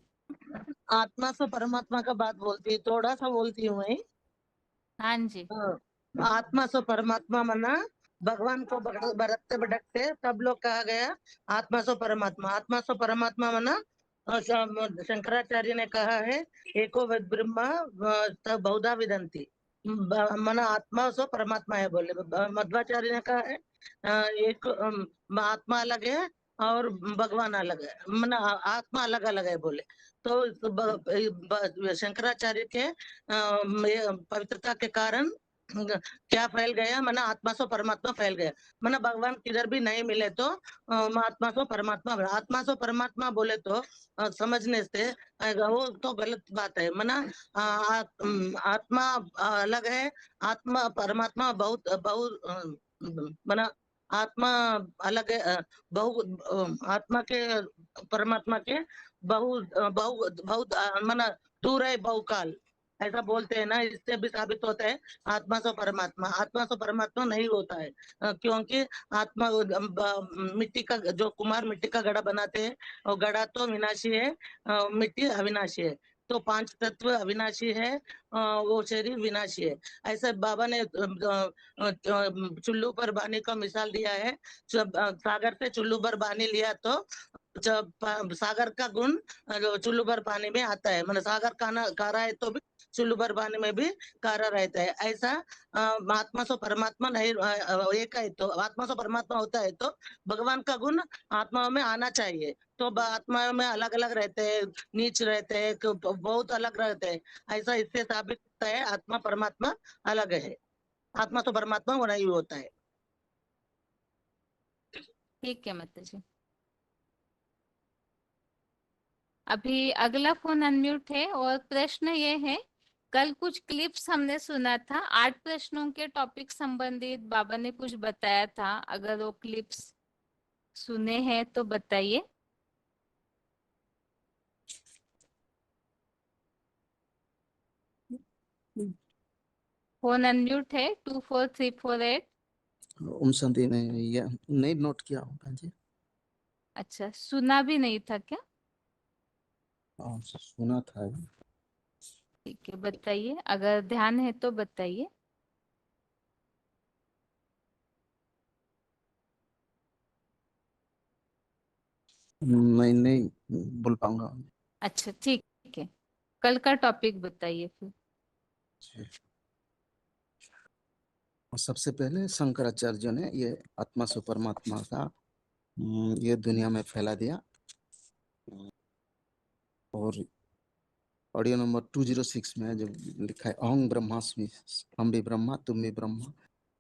आत्मा से परमात्मा का बात बोलती है, थोड़ा सा बोलती हूँ मैं। हाँ जी। आत्मा से परमात्मा मना भगवान को भटकते भटकते तब लोग कहा गया आत्मा से परमात्मा। आत्मा से परमात्मा मना शंकराचार्य ने कहा है एको ब्रह्मा तब बहुधा विदंती। मना आत्मा से परमात्मा है बोले। मध्वाचार्य ने कहा है एक आत्मा अलग है और भगवान अलग है, मना आत्मा अलग अलग है बोले। तो शंकराचार्य के पवित्रता के कारण क्या फैल गया, मना आत्मा से परमात्मा फैल गया। मना भगवान किधर भी नहीं मिले तो आत्मा से परमात्मा, आत्मा से परमात्मा बोले तो समझने से वो तो गलत बात है। मना आत्मा अलग है, आत्मा परमात्मा बहुत बहुत मना आत्मा अलग है, आत्मा के परमात्मा के बहुत बहुत बहुत मना दूर है बहुकाल, ऐसा बोलते हैं ना। इससे भी साबित होता है आत्मा से परमात्मा नहीं होता है। क्योंकि आत्मा मिट्टी का, जो कुम्हार मिट्टी का घड़ा बनाते हैं और घड़ा तो विनाशी है, मिट्टी अविनाशी है। तो पांच तत्व अविनाशी है, वो शरीर विनाशी है। ऐसे बाबा ने चुल्लू पर पानी का मिसाल दिया है। जब सागर से चुल्लू पर पानी लिया तो जब सागर का गुण चुल्लू पर पानी में आता है, मतलब सागर कारा है तो भी चुल्लू पर पानी में भी कारा रहता है। ऐसा आत्मा से परमात्मा नहीं एक है, तो आत्मा से परमात्मा होता है तो भगवान का गुण आत्मा में आना चाहिए। तो आत्मा में अलग अलग रहते हैं, नीच रहते हैं, बहुत अलग रहते हैं। ऐसा इससे साबित होता है आत्मा परमात्मा अलग है। आत्मा तो परमात्मा वो नहीं होता है। ठीक है माता जी। अभी अगला फोन अनम्यूट है और प्रश्न ये है, कल कुछ क्लिप्स हमने सुना था 8 प्रश्नों के टॉपिक संबंधित बाबा ने कुछ बताया था। अगर वो क्लिप्स सुने हैं तो बताइए। फोन अनम्यूट है 24348। ओम शांति ने ये नहीं नोट किया होगा जी। अच्छा, सुना भी नहीं था क्या? सुना था। ठीक है, बताइए, अगर ध्यान है तो बताइए। मैं नहीं बोल पाऊंगा। अच्छा ठीक है, कल का टॉपिक बताइए फिर। सबसे पहले शंकराचार्य ने ये आत्मा से परमात्मा का ये दुनिया में फैला दिया। और ऑडियो नंबर 206 में जो लिखा है अहं ब्रह्मास्मि, हम भी ब्रह्मा तुम भी ब्रह्मा,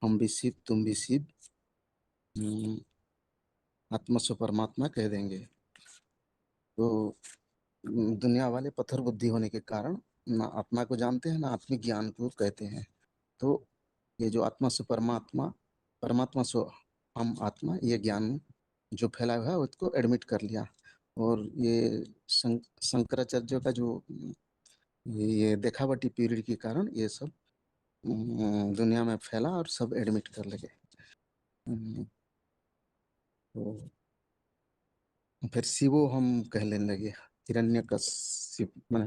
हम भी शिव तुम भी शिव, आत्मा से परमात्मा कह देंगे। तो दुनिया वाले पत्थर बुद्धि होने के कारण ना आत्मा को जानते हैं ना आत्मिक ज्ञान को कहते हैं। तो ये जो आत्मा से परमात्मा, परमात्मा से हम आत्मा, ये ज्ञान जो फैला हुआ है उसको एडमिट कर लिया। और ये शंकराचार्य का जो ये देखावटी पीरियड के कारण ये सब दुनिया में फैला और सब एडमिट कर लगे। तो फिर शिवो हम कहने लगे, हिरण्यकशिप मैंने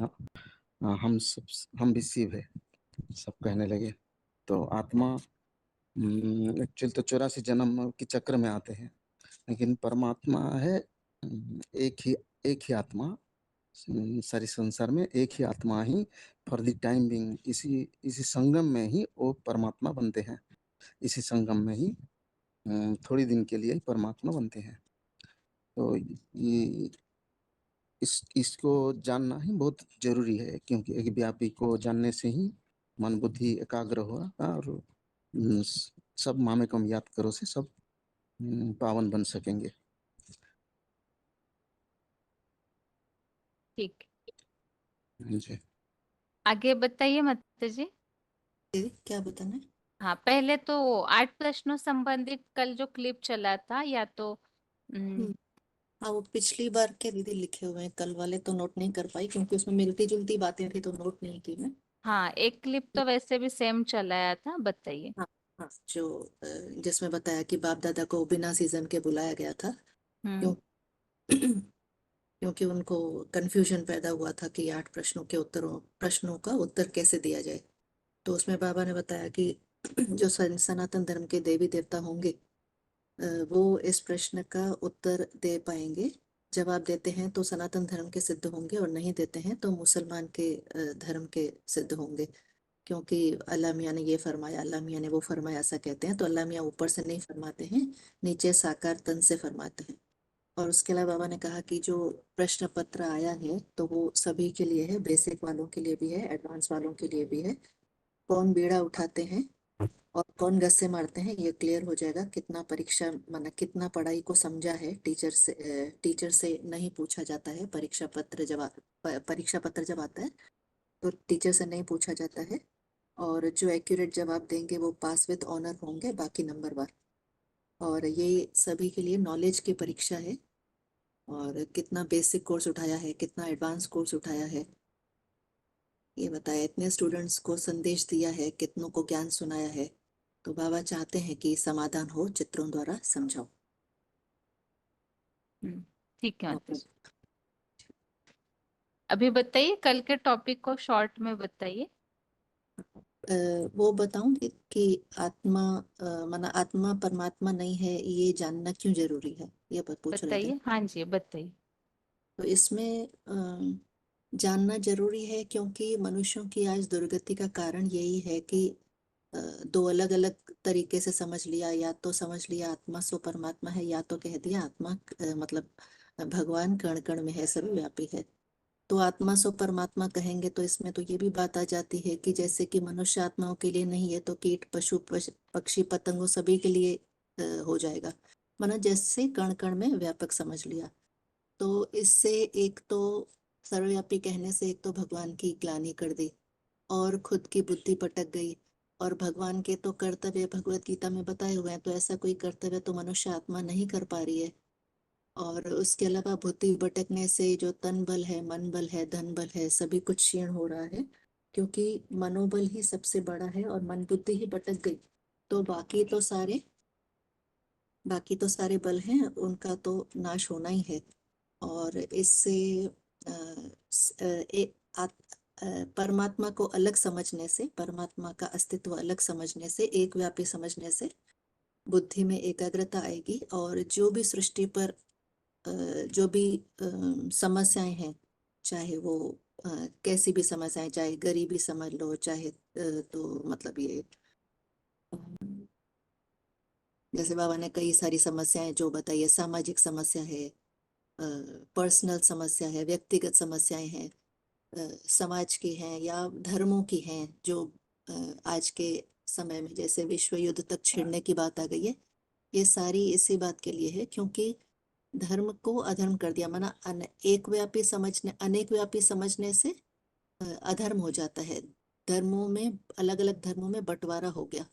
हम भी शिव है सब कहने लगे। तो आत्मा एक्चुअली तो 84 जन्म के चक्र में आते हैं, लेकिन परमात्मा है एक ही आत्मा सारी संसार में, एक ही आत्मा ही फॉर द टाइम बिंग, इसी संगम में ही वो परमात्मा बनते हैं। इसी संगम में ही थोड़ी दिन के लिए ही परमात्मा बनते हैं। तो ये इसको जानना ही बहुत जरूरी है, क्योंकि एक व्यापी को जानने से ही मन बुद्धि एकाग्र हुआ और सब मामेकम याद करो से सब पावन बन सकेंगे। ठीक, जी। आगे बताइए माता जी। क्या बताना है? हाँ, पहले तो 8 प्रश्नों संबंधित कल जो क्लिप चला था, या तो हाँ, वो पिछली बार के दीदी लिखे हुए हैं, कल वाले तो नोट नहीं कर पाई क्योंकि उसमें मिलती जुलती बातें थी तो नोट नहीं की मैं। हाँ, एक क्लिप तो वैसे भी सेम चलाया था, बताइए। हाँ हाँ, जो जिसमें बताया कि बाप दादा को बिना सीजन के बुलाया गया था, क्यों क्योंकि उनको कंफ्यूजन पैदा हुआ था कि 8 प्रश्नों का उत्तर कैसे दिया जाए। तो उसमें बाबा ने बताया कि जो सनातन धर्म के देवी देवता होंगे, वो इस प्रश्न का उत्तर दे पाएंगे। जवाब देते हैं तो सनातन धर्म के सिद्ध होंगे और नहीं देते हैं तो मुसलमान के धर्म के सिद्ध होंगे। क्योंकि अल्लाह मियाँ ने ये फरमाया, अल्लाह मियाँ ने वो फरमाया, ऐसा कहते हैं। तो अल्लाह मियाँ ऊपर से नहीं फरमाते हैं, नीचे साकार तन से फरमाते हैं। और उसके अलावा बाबा ने कहा कि जो प्रश्न पत्र आया है तो वो सभी के लिए है, बेसिक वालों के लिए भी है, एडवांस वालों के लिए भी है। कौन बीड़ा उठाते हैं और कौन गस्से मारते हैं ये क्लियर हो जाएगा। कितना परीक्षा माना कितना पढ़ाई को समझा है, टीचर से नहीं पूछा जाता है। परीक्षा पत्र जब आता है तो टीचर से नहीं पूछा जाता है, और जो एक्यूरेट जवाब देंगे वो पास विद ऑनर होंगे, बाकी नंबर वार। और ये सभी के लिए नॉलेज की परीक्षा है, और कितना बेसिक कोर्स उठाया है, कितना एडवांस कोर्स उठाया है, ये बताया। इतने स्टूडेंट्स को संदेश दिया है, कितनों को ज्ञान सुनाया है। तो बाबा चाहते हैं कि समाधान हो, चित्रों द्वारा समझाओ। ठीक है माता जी। अभी बताइए, कल के टॉपिक को शॉर्ट में बताइए। वो बताऊंगी कि आत्मा माना आत्मा परमात्मा नहीं है, ये जानना क्यों जरूरी है, ये पूछ रहे थे। बताइए, हाँ जी बताइए। तो इसमें जानना जरूरी है क्योंकि मनुष्यों की आज दुर्गति का कारण यही है कि दो अलग अलग तरीके से समझ लिया। या तो समझ लिया आत्मा सो परमात्मा है, या तो कह दिया आत्मा मतलब भगवान कण कण में है, सभी व्यापी है। तो आत्मा सो परमात्मा कहेंगे तो इसमें तो ये भी बात आ जाती है कि जैसे कि मनुष्य आत्माओं के लिए नहीं है तो कीट पशु पक्षी पतंगों सभी के लिए हो जाएगा। माना जैसे कण कण में व्यापक समझ लिया। तो इससे एक तो सर्वव्यापी कहने से एक तो भगवान की ग्लानि कर दी और खुद की बुद्धि भटक गई। और भगवान के तो कर्तव्य भगवत गीता में बताए हुए हैं, तो ऐसा कोई कर्तव्य तो मनुष्य आत्मा नहीं कर पा रही है। और उसके अलावा बुद्धि भटकने से जो तन बल है, मन बल है, धन बल है, सभी कुछ क्षीण हो रहा है। क्योंकि मनोबल ही सबसे बड़ा है और मन बुद्धि ही भटक गई तो बाकी तो सारे बल हैं, उनका तो नाश होना ही है। और इससे अ, स- अ, ए, आत, परमात्मा को अलग समझने से, परमात्मा का अस्तित्व अलग समझने से, एक व्यापी समझने से बुद्धि में एकाग्रता आएगी। और जो भी सृष्टि पर जो भी समस्याएं हैं, चाहे वो कैसी भी समस्याएं, चाहे गरीबी समझ लो, चाहे तो मतलब ये जैसे बाबा ने कई सारी समस्याएं जो बताई है, सामाजिक समस्या है, पर्सनल समस्या है, व्यक्तिगत समस्याएं हैं, समाज की हैं या धर्मों की हैं, जो आज के समय में जैसे विश्व युद्ध तक छिड़ने की बात आ गई है। ये सारी इसी बात के लिए है क्योंकि धर्म को अधर्म कर दिया। माना अनेक व्यापी समझने से अधर्म हो जाता है। धर्मों में अलग अलग धर्मों में बंटवारा हो गया।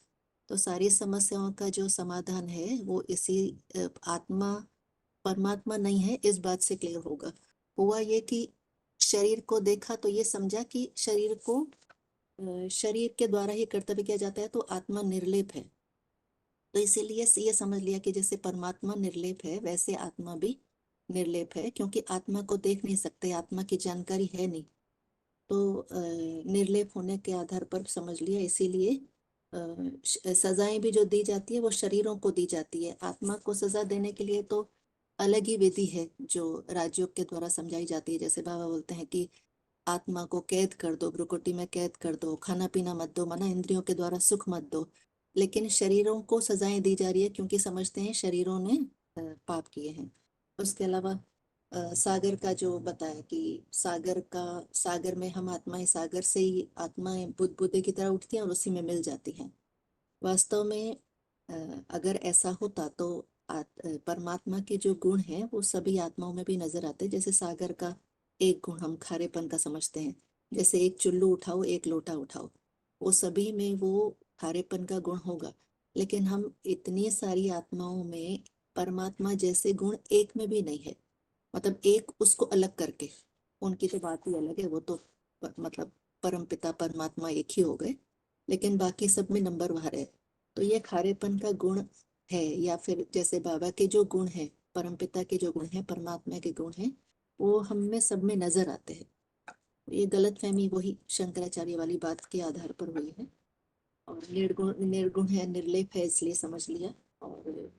तो सारी समस्याओं का जो समाधान है वो इसी आत्मा परमात्मा नहीं है, इस बात से क्लियर होगा। हुआ ये कि शरीर को देखा तो ये समझा कि शरीर के द्वारा ही कर्तव्य किया जाता है, तो आत्मा निर्लेप है। तो इसीलिए ये समझ लिया कि जैसे परमात्मा निर्लेप है वैसे आत्मा भी निर्लेप है, क्योंकि आत्मा को देख नहीं सकते, आत्मा की जानकारी है नहीं। तो निर्लेप होने के आधार पर समझ लिया। इसीलिए सजाएं भी जो दी जाती है वो शरीरों को दी जाती है। आत्मा को सजा देने के लिए तो अलग ही विधि है जो राजयोग के द्वारा समझाई जाती है। जैसे बाबा बोलते हैं कि आत्मा को कैद कर दो, भ्रुकुटी में कैद कर दो, खाना पीना मत दो, मना इंद्रियों के द्वारा सुख मत दो। लेकिन शरीरों को सजाएं दी जा रही है क्योंकि समझते हैं शरीरों ने पाप किए हैं। उसके अलावा सागर का जो बताया कि सागर में हम आत्माएं, सागर से ही आत्माएं बुद्धि की तरह उठती हैं और उसी में मिल जाती हैं। वास्तव में अगर ऐसा होता तो परमात्मा के जो गुण हैं वो सभी आत्माओं में भी नजर आते हैं। जैसे सागर का एक गुण हम खारेपन का समझते हैं, जैसे एक चुल्लू उठाओ एक लोटा उठाओ, वो सभी में वो खारेपन का गुण होगा। लेकिन हम इतनी सारी आत्माओं में परमात्मा जैसे गुण एक में भी नहीं है, मतलब एक उसको अलग करके, उनकी तो बात ही अलग है, वो तो मतलब परमपिता परमात्मा एक ही हो गए, लेकिन बाकी सब में नंबर वार है। तो ये खारेपन का गुण है, या फिर जैसे बाबा के जो गुण है, परमपिता के जो गुण है, परमात्मा के गुण है, वो हम में सब में नजर आते हैं। ये गलतफहमी वही शंकराचार्य वाली बात के आधार पर हुई है, और निर्गुण है, निर्लेप है, इसलिए समझ लिया। और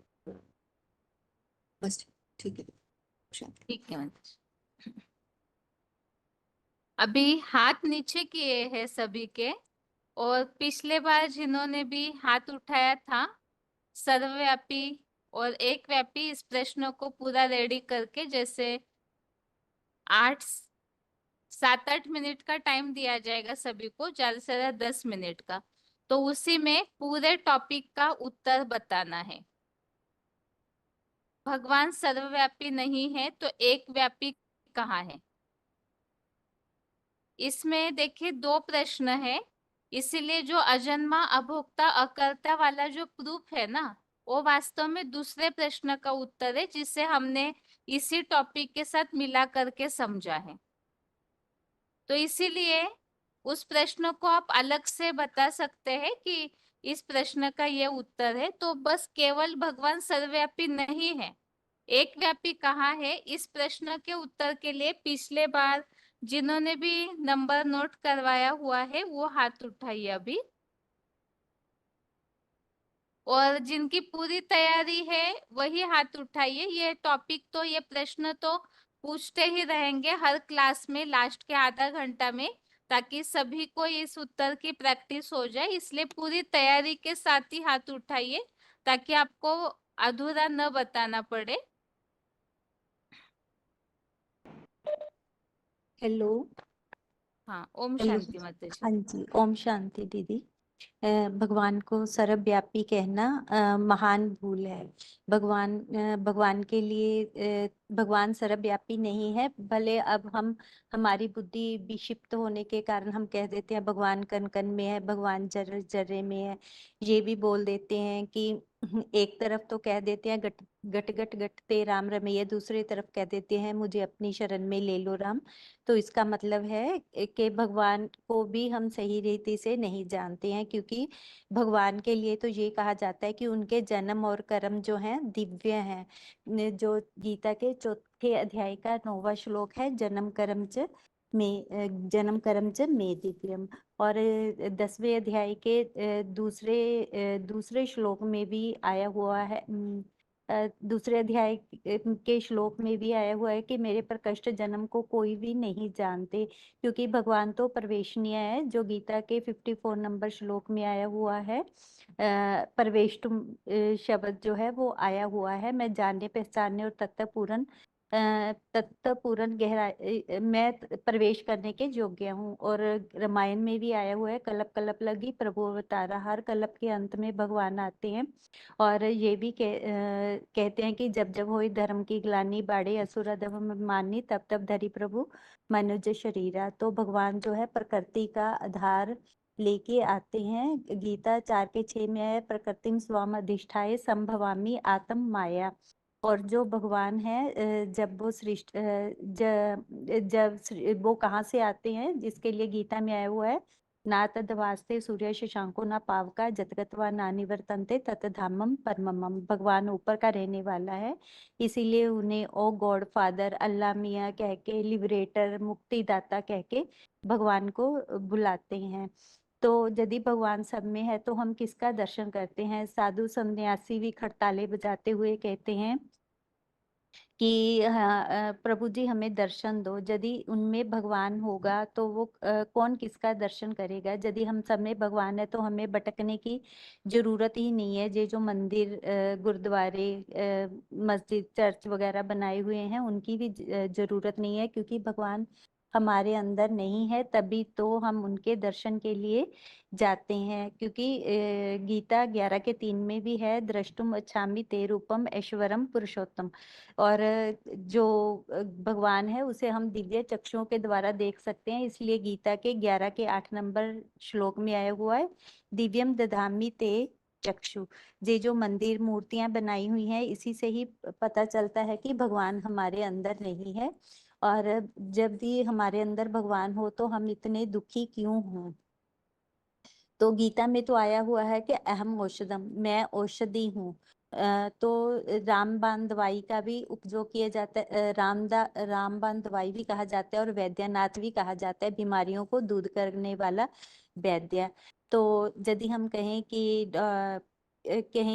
बस ठीक है, शांति। ठीक है माताजी। अभी हाथ नीचे किए हैं सभी के, और पिछले बार जिन्होंने भी हाथ उठाया था, सर्वव्यापी और एक व्यापी, इस प्रश्न को पूरा रेडी करके, जैसे 7-8 मिनट का टाइम दिया जाएगा सभी को, ज्यादा से ज्यादा 10 मिनट का, तो उसी में पूरे टॉपिक का उत्तर बताना है। भगवान सर्वव्यापी नहीं है तो एक व्यापी कहाँ है? इसमें देखिए 2 प्रश्न है, इसीलिए जो अजन्मा, अभोक्ता, अकर्ता वाला जो प्रूफ है ना, वो वास्तव में दूसरे प्रश्न का उत्तर है, जिसे हमने इसी टॉपिक के साथ मिला करके समझा है। तो इसीलिए उस प्रश्न को आप अलग से बता सकते हैं कि इस प्रश्न का ये उत्तर है। तो बस केवल भगवान सर्वव्यापी नहीं है, एक व्यापी कहाँ है, इस प्रश्न के उत्तर के लिए पिछले बार जिन्होंने भी नंबर नोट करवाया हुआ है वो हाथ उठाइए अभी, और जिनकी पूरी तैयारी है वही हाथ उठाइए। ये टॉपिक तो, ये प्रश्न तो पूछते ही रहेंगे हर क्लास में लास्ट के आधा घंटा में, ताकि सभी को इस उत्तर की प्रैक्टिस हो जाए, इसलिए पूरी तैयारी के साथ ही हाथ उठाइए, ताकि आपको अधूरा न बताना पड़े। हेलो। हाँ, ओम हेलो। शांति माता जी। हाँ जी, ओम शांति दीदी। भगवान को सर्वव्यापी कहना महान भूल है। भगवान के लिए भगवान सर्वव्यापी नहीं है। भले अब हमारी बुद्धि विक्षिप्त होने के कारण हम कह देते हैं भगवान कण कण में है, भगवान जर्रे जर्रे में है, ये भी बोल देते हैं कि एक तरफ तो कह देते हैं गट गट गट गटते राम रमैया, दूसरी तरफ कह देते हैं मुझे अपनी शरण में ले लो राम। तो इसका मतलब है कि भगवान को भी हम सही रीति से नहीं जानते हैं, क्योंकि भगवान के लिए तो ये कहा जाता है कि उनके जन्म और कर्म जो हैं दिव्य हैं। जो गीता के 4थे अध्याय का 9वां श्लोक है, जन्म कर्म च मे दिव्यम। और 10वें अध्याय के दूसरे श्लोक में भी आया हुआ है, दूसरे अध्याय के श्लोक में भी आया हुआ है कि मेरे पर कष्ट जन्म को कोई भी नहीं जानते, क्योंकि भगवान तो प्रवेशनीय है। जो गीता के 54 नंबर श्लोक में आया हुआ है, प्रवेष्टुम शब्द जो है वो आया हुआ है, मैं जानने पहचानने और तत्व पूर्ण गहराई मैं प्रवेश करने के योग्य हूँ। और रामायण में भी आया हुआ है, कलप कलप लगी प्रभु अवतारा, हर कलप के अंत में भगवान आते हैं। और ये भी कहते हैं कि जब जब होई धर्म की ग्लानि, बाढ़े असुर अधम मानी, तब तब धरी प्रभु मनुष्य शरीरा। तो भगवान जो है प्रकृति का आधार लेके आते हैं। गीता 4:6 में है, प्रकृतिम स्वाम अधिष्ठाय संभवामी आत्म माया। और जो भगवान है जब वो सृष्टि जब वो कहाँ से आते हैं, जिसके लिए गीता में आया हुआ है, ना तदवास्ते सूर्य शशांको ना पावका जतगतवा ना निवर्तन्ते तत धामम परमम। भगवान ऊपर का रहने वाला है, इसीलिए उन्हें ओ गॉड फादर, अल्लाह मियाँ कह के, लिबरेटर, मुक्तिदाता कह के भगवान को बुलाते हैं। तो यदि भगवान सब में है तो हम किसका दर्शन करते हैं? साधु सन्यासी भी खड़ताले बजाते हुए कहते हैं कि हाँ, प्रभु जी हमें दर्शन दो। यदि उनमें भगवान होगा तो वो कौन किसका दर्शन करेगा? यदि हम सब में भगवान है तो हमें भटकने की जरूरत ही नहीं है। ये जो मंदिर, गुरुद्वारे, मस्जिद, चर्च वगैरह बनाए हुए हैं, उनकी भी जरूरत नहीं है, क्योंकि भगवान हमारे अंदर नहीं है, तभी तो हम उनके दर्शन के लिए जाते हैं। क्योंकि गीता 11:3 में भी है, द्रष्टुम अच्छामि ते रूपम ऐश्वरम पुरुषोत्तम। और जो भगवान है उसे हम दिव्य चक्षुओं के द्वारा देख सकते हैं, इसलिए गीता के 11 के 8 नंबर श्लोक में आया हुआ है, दिव्यम दधामि ते चक्षु। ये जो मंदिर मूर्तियां बनाई हुई हैं, इसी से ही पता चलता है कि भगवान हमारे अंदर नहीं है। और जब भी हमारे अंदर भगवान हो तो हम इतने दुखी क्यों हों। तो गीता में तो आया हुआ है कि अहम औषधम, मैं औषधि हूँ। तो रामबाण दवाई का भी उपयोग किया जाता है, रामबाण दवाई भी कहा जाता है और वैद्यनाथ भी कहा जाता है, बीमारियों को दूर करने वाला वैद्य। तो यदि हम कहें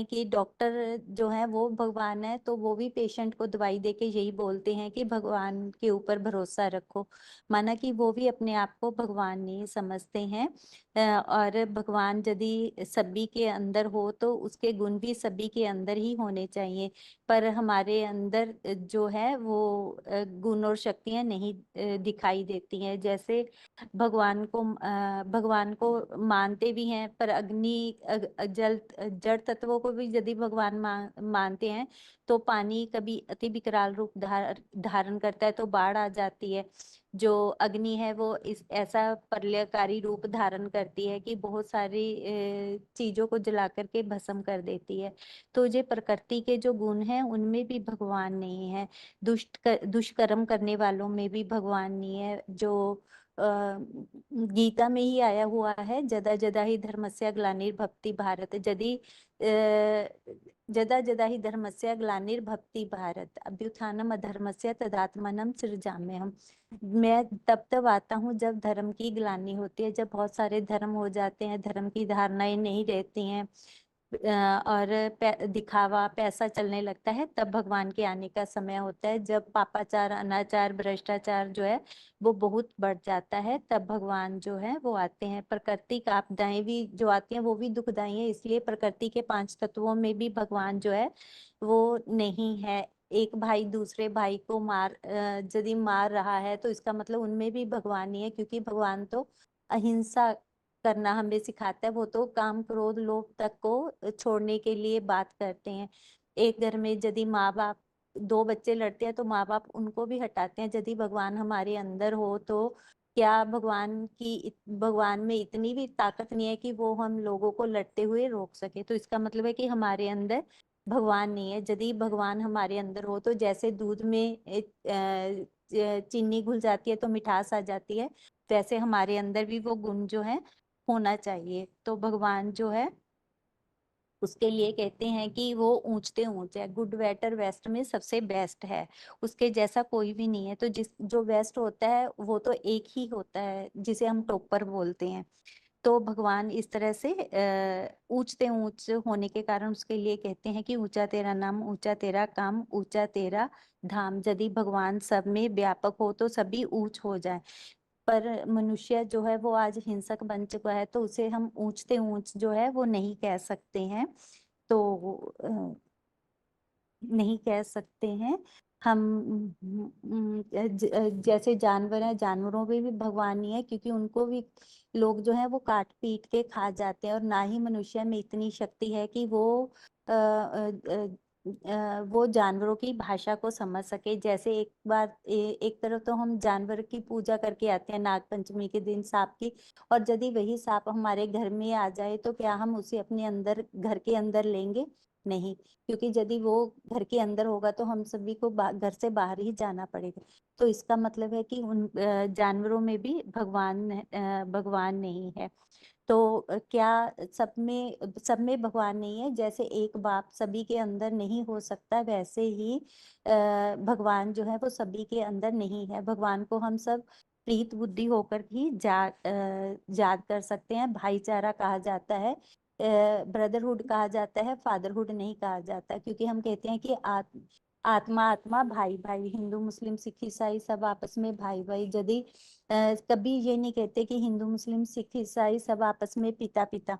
कि डॉक्टर जो है वो भगवान है, तो वो भी पेशेंट को दवाई देके यही बोलते हैं कि भगवान के ऊपर भरोसा रखो, माना कि वो भी अपने आप को भगवान नहीं समझते हैं। और भगवान यदि सभी के अंदर हो तो उसके गुण भी सभी के अंदर ही होने चाहिए, पर हमारे अंदर जो है वो गुण और शक्तियां नहीं दिखाई देती हैं। जैसे भगवान को मानते भी हैं, पर अग्नि जड़ तत्वों को भी यदि भगवान मानते हैं तो पानी कभी अति विकराल रूप धारण करता है तो बाढ़ आ जाती है। जो अग्नि है वो इस ऐसा प्रलयकारी रूप धारण करती है कि बहुत सारी चीजों को जला करके भस्म कर देती है। तो ये प्रकृति के जो गुण हैं उनमें भी भगवान नहीं है। दुष्कर्म करने वालों में भी भगवान नहीं है। जो गीता में ही आया हुआ है, जदा जदा ही धर्मस्य ग्लानिर्भवति भारत, जदा जदा ही धर्मस्य ग्लानिर्भवति भारत, अभ्युत्थानम अधर्मस्य तदात्मानं सृजाम्यहम्। मैं तब आता हूँ जब धर्म की ग्लानि होती है, जब बहुत सारे धर्म हो जाते हैं, धर्म की धारणाएं नहीं रहती हैं, और दिखावा पैसा चलने लगता है, तब भगवान के आने का समय होता है। जब पापाचार, अनाचार, भ्रष्टाचार जो है वो बहुत बढ़ जाता है, तब भगवान जो है वो आते हैं। प्राकृतिक आपदाएं भी जो आती हैं वो भी दुखदाई है, इसलिए प्रकृति के 5 तत्वों में भी भगवान जो है वो नहीं है। एक भाई दूसरे भाई को यदि मार रहा है तो इसका मतलब उनमें भी भगवान नहीं है, क्योंकि भगवान तो अहिंसा करना हमें सिखाता है। वो तो काम क्रोध लोभ तक को छोड़ने के लिए बात करते हैं। एक घर में यदि माँ बाप 2 बच्चे लड़ते हैं तो माँ बाप उनको भी हटाते हैं। यदि भगवान हमारे अंदर हो तो क्या भगवान में इतनी भी ताकत नहीं है कि वो हम लोगों को लड़ते हुए रोक सके। तो इसका मतलब है कि हमारे अंदर भगवान नहीं है। यदि भगवान हमारे अंदर हो तो जैसे दूध में चीनी घुल जाती है तो मिठास आ जाती है, वैसे हमारे अंदर भी वो गुण जो है होना चाहिए। तो भगवान जो है उसके लिए कहते हैं कि वो ऊंचते ऊंच है, गुड बेटर बेस्ट में सबसे बेस्ट है, उसके जैसा कोई भी नहीं है। तो जो बेस्ट होता है वो तो एक ही होता है, जिसे हम टॉपर बोलते हैं। तो भगवान इस तरह से ऊंचते ऊंच होने के कारण उसके लिए कहते हैं कि ऊंचा तेरा नाम, ऊंचा तेरा काम, ऊंचा तेरा धाम। यदि भगवान सब में व्यापक हो तो सभी ऊंच हो जाए, पर मनुष्य जो है वो आज हिंसक बन चुका है, तो उसे हम ऊंचते ऊंच जो है वो नहीं कह सकते हैं। तो नहीं कह सकते हैं हम। जैसे जानवर हैं, जानवरों में भी भगवान नहीं है, क्योंकि उनको भी लोग जो है वो काट पीट के खा जाते हैं। और ना ही मनुष्य में इतनी शक्ति है कि वो जानवरों की भाषा को समझ सके। जैसे एक बार एक तरफ तो हम जानवर की पूजा करके आते हैं नाग पंचमी के दिन सांप की, और यदि वही सांप हमारे घर में आ जाए तो क्या हम उसे अपने अंदर घर के अंदर लेंगे? नहीं, क्योंकि यदि वो घर के अंदर होगा तो हम सभी को घर से बाहर ही जाना पड़ेगा। तो इसका मतलब है कि उन जानवरों में भी भगवान नहीं है। तो क्या सब में भगवान नहीं है? जैसे एक बाप सभी के अंदर नहीं हो सकता, वैसे ही भगवान जो है वो सभी के अंदर नहीं है। भगवान को हम सब प्रीत बुद्धि होकर ही याद कर सकते हैं। भाईचारा कहा जाता है, ब्रदरहुड कहा जाता है, फादरहुड नहीं कहा जाता, क्योंकि हम कहते हैं कि आत्मा आत्मा, भाई भाई, हिंदू मुस्लिम सिख ईसाई सब आपस में भाई भाई। यदि कभी ये नहीं कहते कि हिंदू मुस्लिम सिख ईसाई सब आपस में पिता पिता।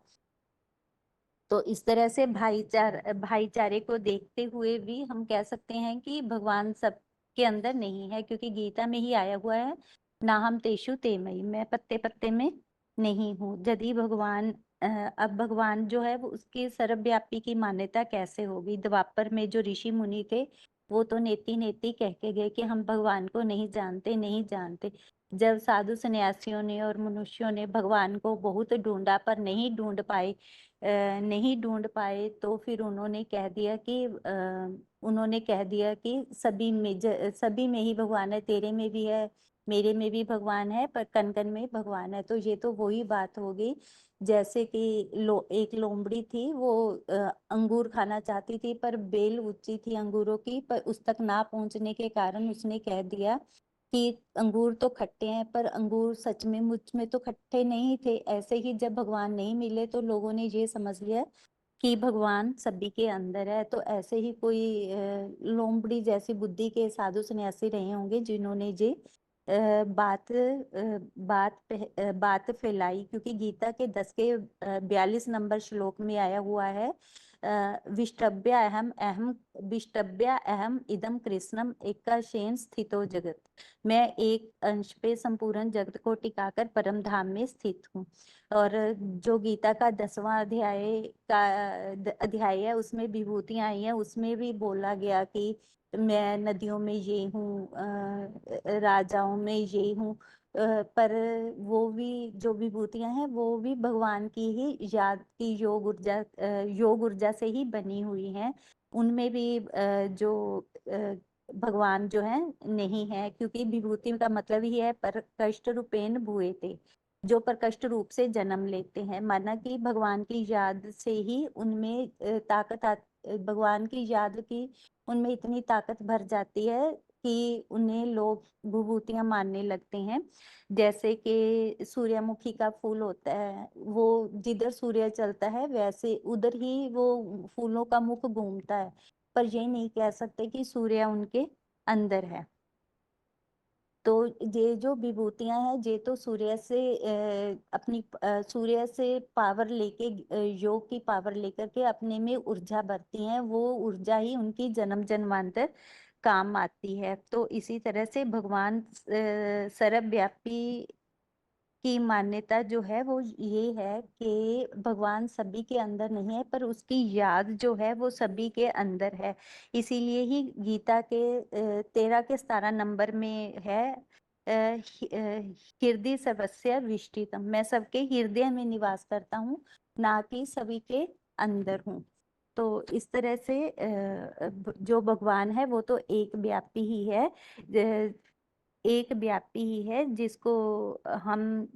तो इस तरह से भाईचारे को देखते हुए भी हम कह सकते हैं कि भगवान सब के अंदर नहीं है, क्योंकि गीता में ही आया हुआ है ना हम तेषु ते मयि, मैं पत्ते पत्ते में नहीं हूँ। यदि भगवान अब भगवान जो है वो उसकी सर्वव्यापी की मान्यता कैसे होगी? द्वापर में जो ऋषि मुनि थे वो तो नेति नेति कह के गए कि हम भगवान को नहीं जानते, नहीं जानते। जब साधु सन्यासियों ने और मनुष्यों ने भगवान को बहुत ढूंढा पर नहीं ढूंढ पाए, नहीं ढूंढ पाए, तो फिर उन्होंने कह दिया कि सभी में ही भगवान है, तेरे में भी है, मेरे में भी भगवान है, पर कण कण में भगवान है। तो ये तो वही बात हो गई जैसे कि एक लोमड़ी थी, वो अंगूर खाना चाहती थी पर बेल ऊंची थी अंगूरों की, पर उस तक ना पहुंचने के कारण उसने कह दिया कि अंगूर तो खट्टे हैं, पर अंगूर सच में मुझ में तो खट्टे नहीं थे। ऐसे ही जब भगवान नहीं मिले तो लोगों ने ये समझ लिया कि भगवान सभी के अंदर है। तो ऐसे ही कोई लोमड़ी जैसी बुद्धि के साधु सन्यासी रहे होंगे जिन्होंने ये बात फैलाई, क्योंकि गीता के 10 के 42 नंबर श्लोक में आया हुआ है विष्टभ्य अहम इदम कृष्णम एकाशेन स्थितो जगत, मैं एक अंश पे संपूर्ण जगत को टिकाकर परम धाम में स्थित हूँ। और जो गीता का 10वां अध्याय है उसमें विभूतियां आई है, उसमें भी बोला गया कि मैं नदियों में ये हूँ, राजाओं में ये हूँ, पर वो भी जो विभूतियां हैं वो भी भगवान की ही याद की योग ऊर्जा से ही बनी हुई हैं। उनमें भी जो भगवान जो है नहीं है, क्योंकि विभूति का मतलब ही है पर कष्ट रूपेण भूयते, जो प्रकष्ट रूप से जन्म लेते हैं। माना कि भगवान की याद से ही उनमें भगवान की याद की उनमें इतनी ताकत भर जाती है कि उन्हें लोग विभूतियां मानने लगते हैं। जैसे कि सूर्यमुखी का फूल होता है, वो जिधर सूर्य चलता है वैसे उधर ही वो फूलों का मुख घूमता है, पर ये नहीं कह सकते कि सूर्य उनके अंदर है। तो ये जो विभूतियां हैं ये तो सूर्य से सूर्य से पावर लेके योग की पावर लेकर के अपने में ऊर्जा भरती हैं, वो ऊर्जा ही उनकी जन्म जन्मांतर काम आती है। तो इसी तरह से भगवान सर्वव्यापी की मान्यता जो है वो ये है कि भगवान सभी के अंदर नहीं है, पर उसकी याद जो है वो सभी के अंदर है। इसीलिए ही गीता के 13 के 17 नंबर में है हृदय सर्वस्य विष्टितम, मैं सबके हृदय में निवास करता हूँ, ना कि सभी के अंदर हूँ। तो इस तरह से जो भगवान है वो तो एक व्यापी ही है, एक व्यापी ही है, जिसको हम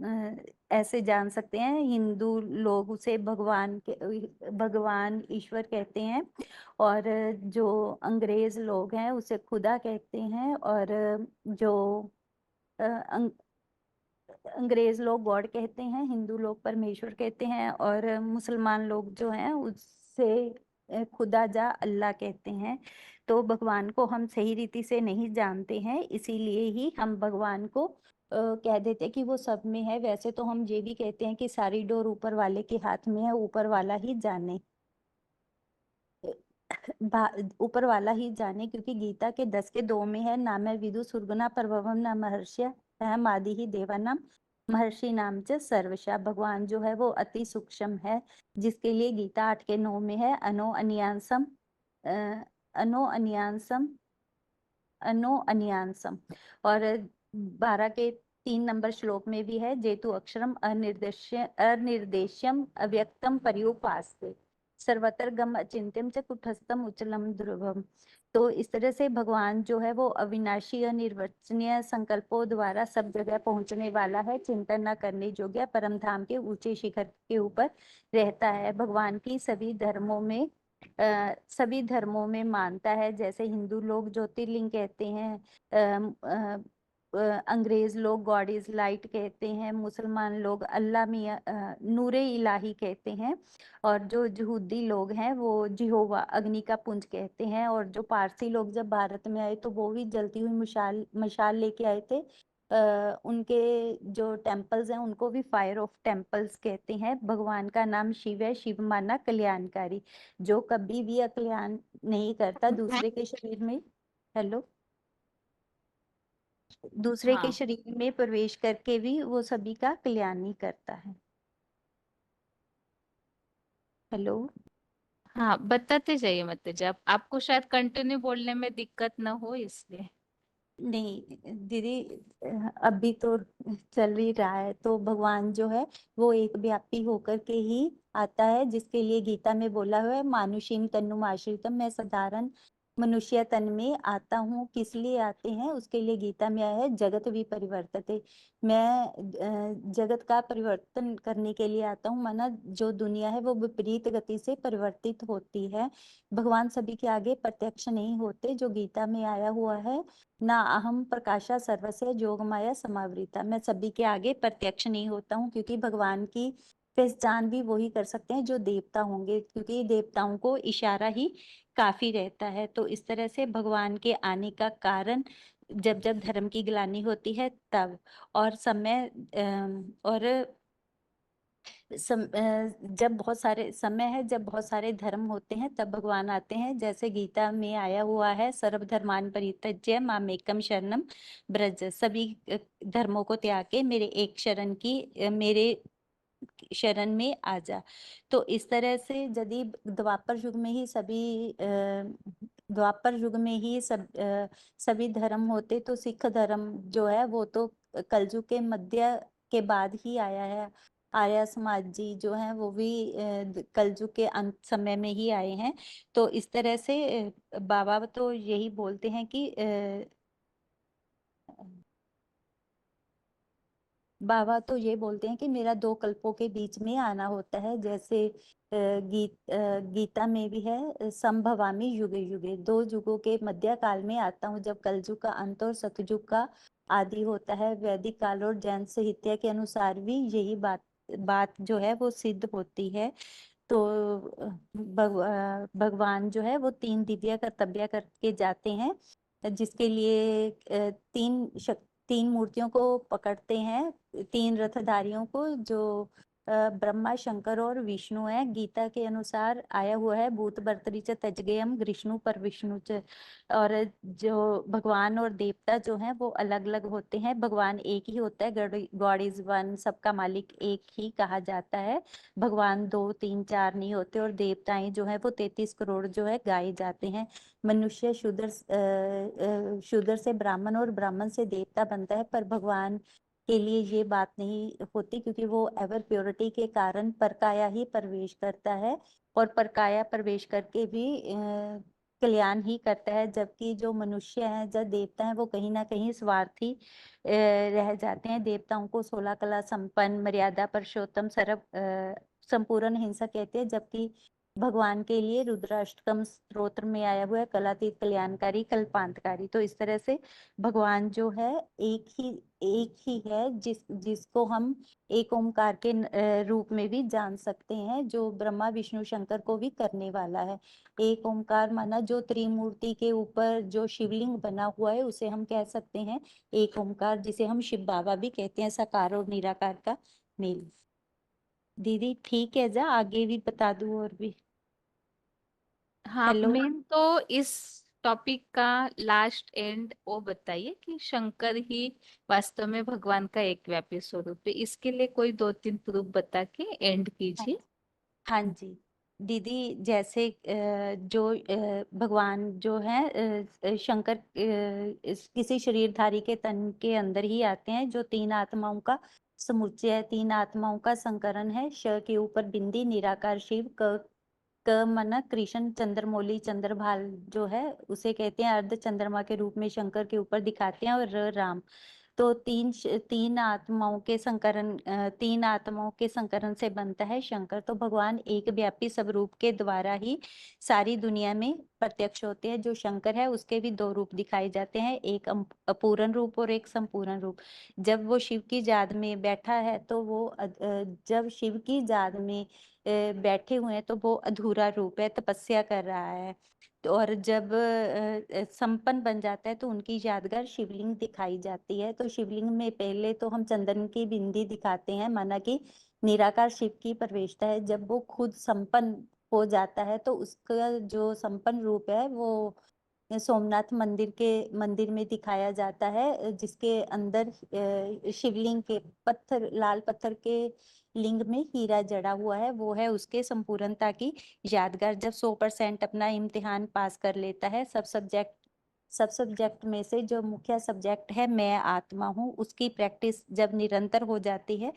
ऐसे जान सकते हैं। हिंदू लोग उसे भगवान ईश्वर कहते हैं, और जो अंग्रेज लोग हैं उसे खुदा कहते हैं, और जो अंग्रेज लोग गॉड कहते हैं, हिंदू लोग परमेश्वर कहते हैं, और मुसलमान लोग जो हैं उससे खुदा जा अल्लाह कहते हैं। तो भगवान को हम सही रीति से नहीं जानते हैं, इसीलिए ही हम भगवान को कह देते हैं कि वो सब में है। वैसे तो हम ये भी कहते हैं कि सारी डोर ऊपर वाले के हाथ में है, ऊपर वाला ही जाने, ऊपर वाला ही जाने, क्योंकि गीता के 10 के 2 में है ना मैं विदु सुरगुना प्रभवम न महर्षि अहम आदि ही देवानाम महर्षि नाम च सर्वशा। भगवान जो है वो अति सूक्ष्म है, जिसके लिए गीता 8 के 9 में है अनो अन्यांसम अनो अन्यांसम, और 12 के 3 नंबर श्लोक में भी है जेतु अक्षरम अनिर्देश्यम अव्यक्तम पर्युपास्ते सर्वत्र गम अचिंत्यम च कुटस्थम उच्चलम ध्रुवम। तो इस तरह से भगवान जो है वो अविनाशी अनिर्वचनीय संकल्पों द्वारा सब जगह पहुंचने वाला है, चिंतन न करने योग्य परम धाम के ऊंचे शिखर के ऊपर रहता है। भगवान की सभी धर्मों में मानता है, जैसे हिंदू लोग ज्योतिर्लिंग कहते हैं, अंग्रेज लोग गॉड इज लाइट कहते हैं, मुसलमान लोग अल्लाह मियां नूरे इलाही कहते हैं, और जो यहूदी लोग हैं वो जिहोवा अग्नि का पुंज कहते हैं, और जो पारसी लोग जब भारत में आए तो वो भी जलती हुई मशाल लेके आए थे। उनके जो टेम्पल्स हैं उनको भी फायर ऑफ टेम्पल्स कहते हैं। भगवान का नाम शिव है, शिव माना कल्याणकारी, जो कभी भी अकल्याण नहीं करता दूसरे के शरीर में। हेलो, दूसरे के हाँ शरीर में प्रवेश करके भी वो सभी का कल्याण ही करता है। हेलो। हाँ, बताते जाइए माताजी। आप आपको शायद कंटिन्यू बोलने में दिक्कत ना हो इसलिए। नहीं दीदी, अभी तो चल ही रहा है। तो भगवान जो है वो एक व्यापी होकर के ही आता है, जिसके लिए गीता में बोला हुआ है मानुषीम तन्नुमाश्रितम, मैं साधारण मनुष्य तन में आता हूँ। किस लिए आते हैं उसके लिए गीता में आया है जगत विपरिवर्तते, मैं जगत का परिवर्तन करने के लिए आता हूँ। माना जो दुनिया है वो विपरीत गति से परिवर्तित होती है। भगवान सभी के आगे प्रत्यक्ष नहीं होते, जो गीता में आया हुआ है ना अहम प्रकाशा सर्वस्य जोगमाया समावृता, मैं सभी के आगे प्रत्यक्ष नहीं होता हूँ, क्योंकि भगवान की पहचान भी वही कर सकते हैं जो देवता होंगे, क्योंकि देवताओं को इशारा ही काफी रहता है। तो इस तरह से भगवान के आने का कारण जब जब धर्म की ग्लानि होती है तब, और समय और जब बहुत सारे समय है, जब बहुत सारे धर्म होते हैं तब भगवान आते हैं। जैसे गीता में आया हुआ है सर्वधर्मान् परित्यज्य मामेकं शरणं व्रज, सभी धर्मों को त्याग के मेरे एक शरण की मेरे शरण में आ जा। तो इस तरह से यदि द्वापर युग में ही द्वापर युग में ही सभी धर्म होते, तो सिख धर्म जो है वो तो कलयुग के मध्य के बाद ही आया है। आर्य समाज जी जो हैं वो भी कलयुग के अंत समय में ही आए हैं। तो इस तरह से बाबा तो यही बोलते हैं कि बाबा तो ये बोलते हैं कि मेरा 2 कल्पों के बीच में आना होता है। जैसे गीता में भी है संभवामी युगे युगे, 2 युगों के मध्य काल में आता हूँ, जब कलयुग का अंत और सतयुग का आदि होता है। वैदिक काल और जैन साहित्य के अनुसार भी यही बात जो है वो सिद्ध होती है। तो भगवान जो है वो 3 दिव्य कर्तव्य करके जाते हैं, जिसके लिए 3 मूर्तियों को पकड़ते हैं, 3 रथधारियों को, जो ब्रह्मा शंकर और विष्णु है। गीता के अनुसार आया हुआ है भूत भर्तरी च तजगेयम विष्णु पर विष्णु च, और जो भगवान और देवता जो हैं वो अलग अलग होते हैं। भगवान एक ही होता है, गॉड इज वन, सबका मालिक एक ही कहा जाता है। भगवान 2 3 4 नहीं होते, और देवताएं जो है वो 33 करोड़ जो है गाए जाते हैं। मनुष्य शूद्र से ब्राह्मण और ब्राह्मण से देवता बनता है, पर भगवान के लिए ये बात नहीं होती, क्योंकि वो एवर प्योरिटी के कारण परकाया ही प्रवेश करता है, और परकाया प्रवेश करके भी कल्याण ही करता है। जबकि जो मनुष्य हैं, जब देवता हैं, वो कहीं ना कहीं स्वार्थी रह जाते हैं। देवताओं को 16 कला संपन्न, मर्यादा पुरुषोत्तम, सर्व संपूर्ण हिंसा कहते हैं, जबकि भगवान के लिए रुद्राष्टकम स्तोत्र में आया हुआ है कलातीत कल्याणकारी कल्पांतकारी। तो इस तरह से भगवान जो है एक ही है, जिसको हम एक ओमकार के रूप में भी जान सकते हैं, जो ब्रह्मा विष्णु शंकर को भी करने वाला है। एक ओमकार माना जो त्रिमूर्ति के ऊपर जो शिवलिंग बना हुआ है उसे हम कह सकते हैं एक ओमकार, जिसे हम शिव बाबा भी कहते हैं, साकार और निराकार का मेल। दीदी ठीक है, जा आगे भी बता दूं और भी। हाँ, हेलो। मेन तो इस टॉपिक का लास्ट एंड वो बताइए कि शंकर ही वास्तव में भगवान का एक व्यापी स्वरूप है। इसके लिए कोई 2-3 प्रूफ बता के एंड कीजिए। हाँ जी दीदी, जैसे जो भगवान जो है शंकर किसी शरीरधारी के तन के अंदर ही आते हैं, जो 3 आत्माओं का समुच्चय है, 3 आत्माओं का संकरण है। श के ऊपर बिंदी निराकार शिव, क मन कृष्ण, चंद्रमौली चंद्रभाल जो है उसे कहते हैं अर्ध चंद्रमा के रूप में शंकर के ऊपर दिखाते हैं, और राम। तो 3 आत्माओं के संकरण 3 आत्माओं के संकरण से बनता है शंकर। तो भगवान एक व्यापी स्वरूप के द्वारा ही सारी दुनिया में प्रत्यक्ष होते हैं। जो शंकर है उसके भी 2 रूप दिखाए जाते हैं, एक अपूर्ण रूप और एक संपूर्ण रूप। जब वो शिव की जाद में बैठा है तो वो जब शिव की जाद में बैठे हुए हैं तो वो अधूरा रूप है, तपस्या कर रहा है। तो और जब संपन्न बन जाता है तो उनकी यादगार शिवलिंग दिखाई जाती है। तो शिवलिंग में पहले तो हम चंदन की बिंदी दिखाते हैं, माना कि निराकार शिव की प्रवेशता है। जब वो खुद संपन्न हो जाता है तो उसका जो संपन्न रूप है वो सोमनाथ मंदिर में दिखाया जाता है, जिसके अंदर शिवलिंग के लाल पत्थर के लिंग में हीरा जड़ा हुआ है। वो है उसके संपूर्णता की यादगार। जब 100% अपना इम्तिहान पास कर लेता है, सब सब्जेक्ट में से जो मुख्य सब्जेक्ट है मैं आत्मा हूँ, उसकी प्रैक्टिस जब निरंतर हो जाती है,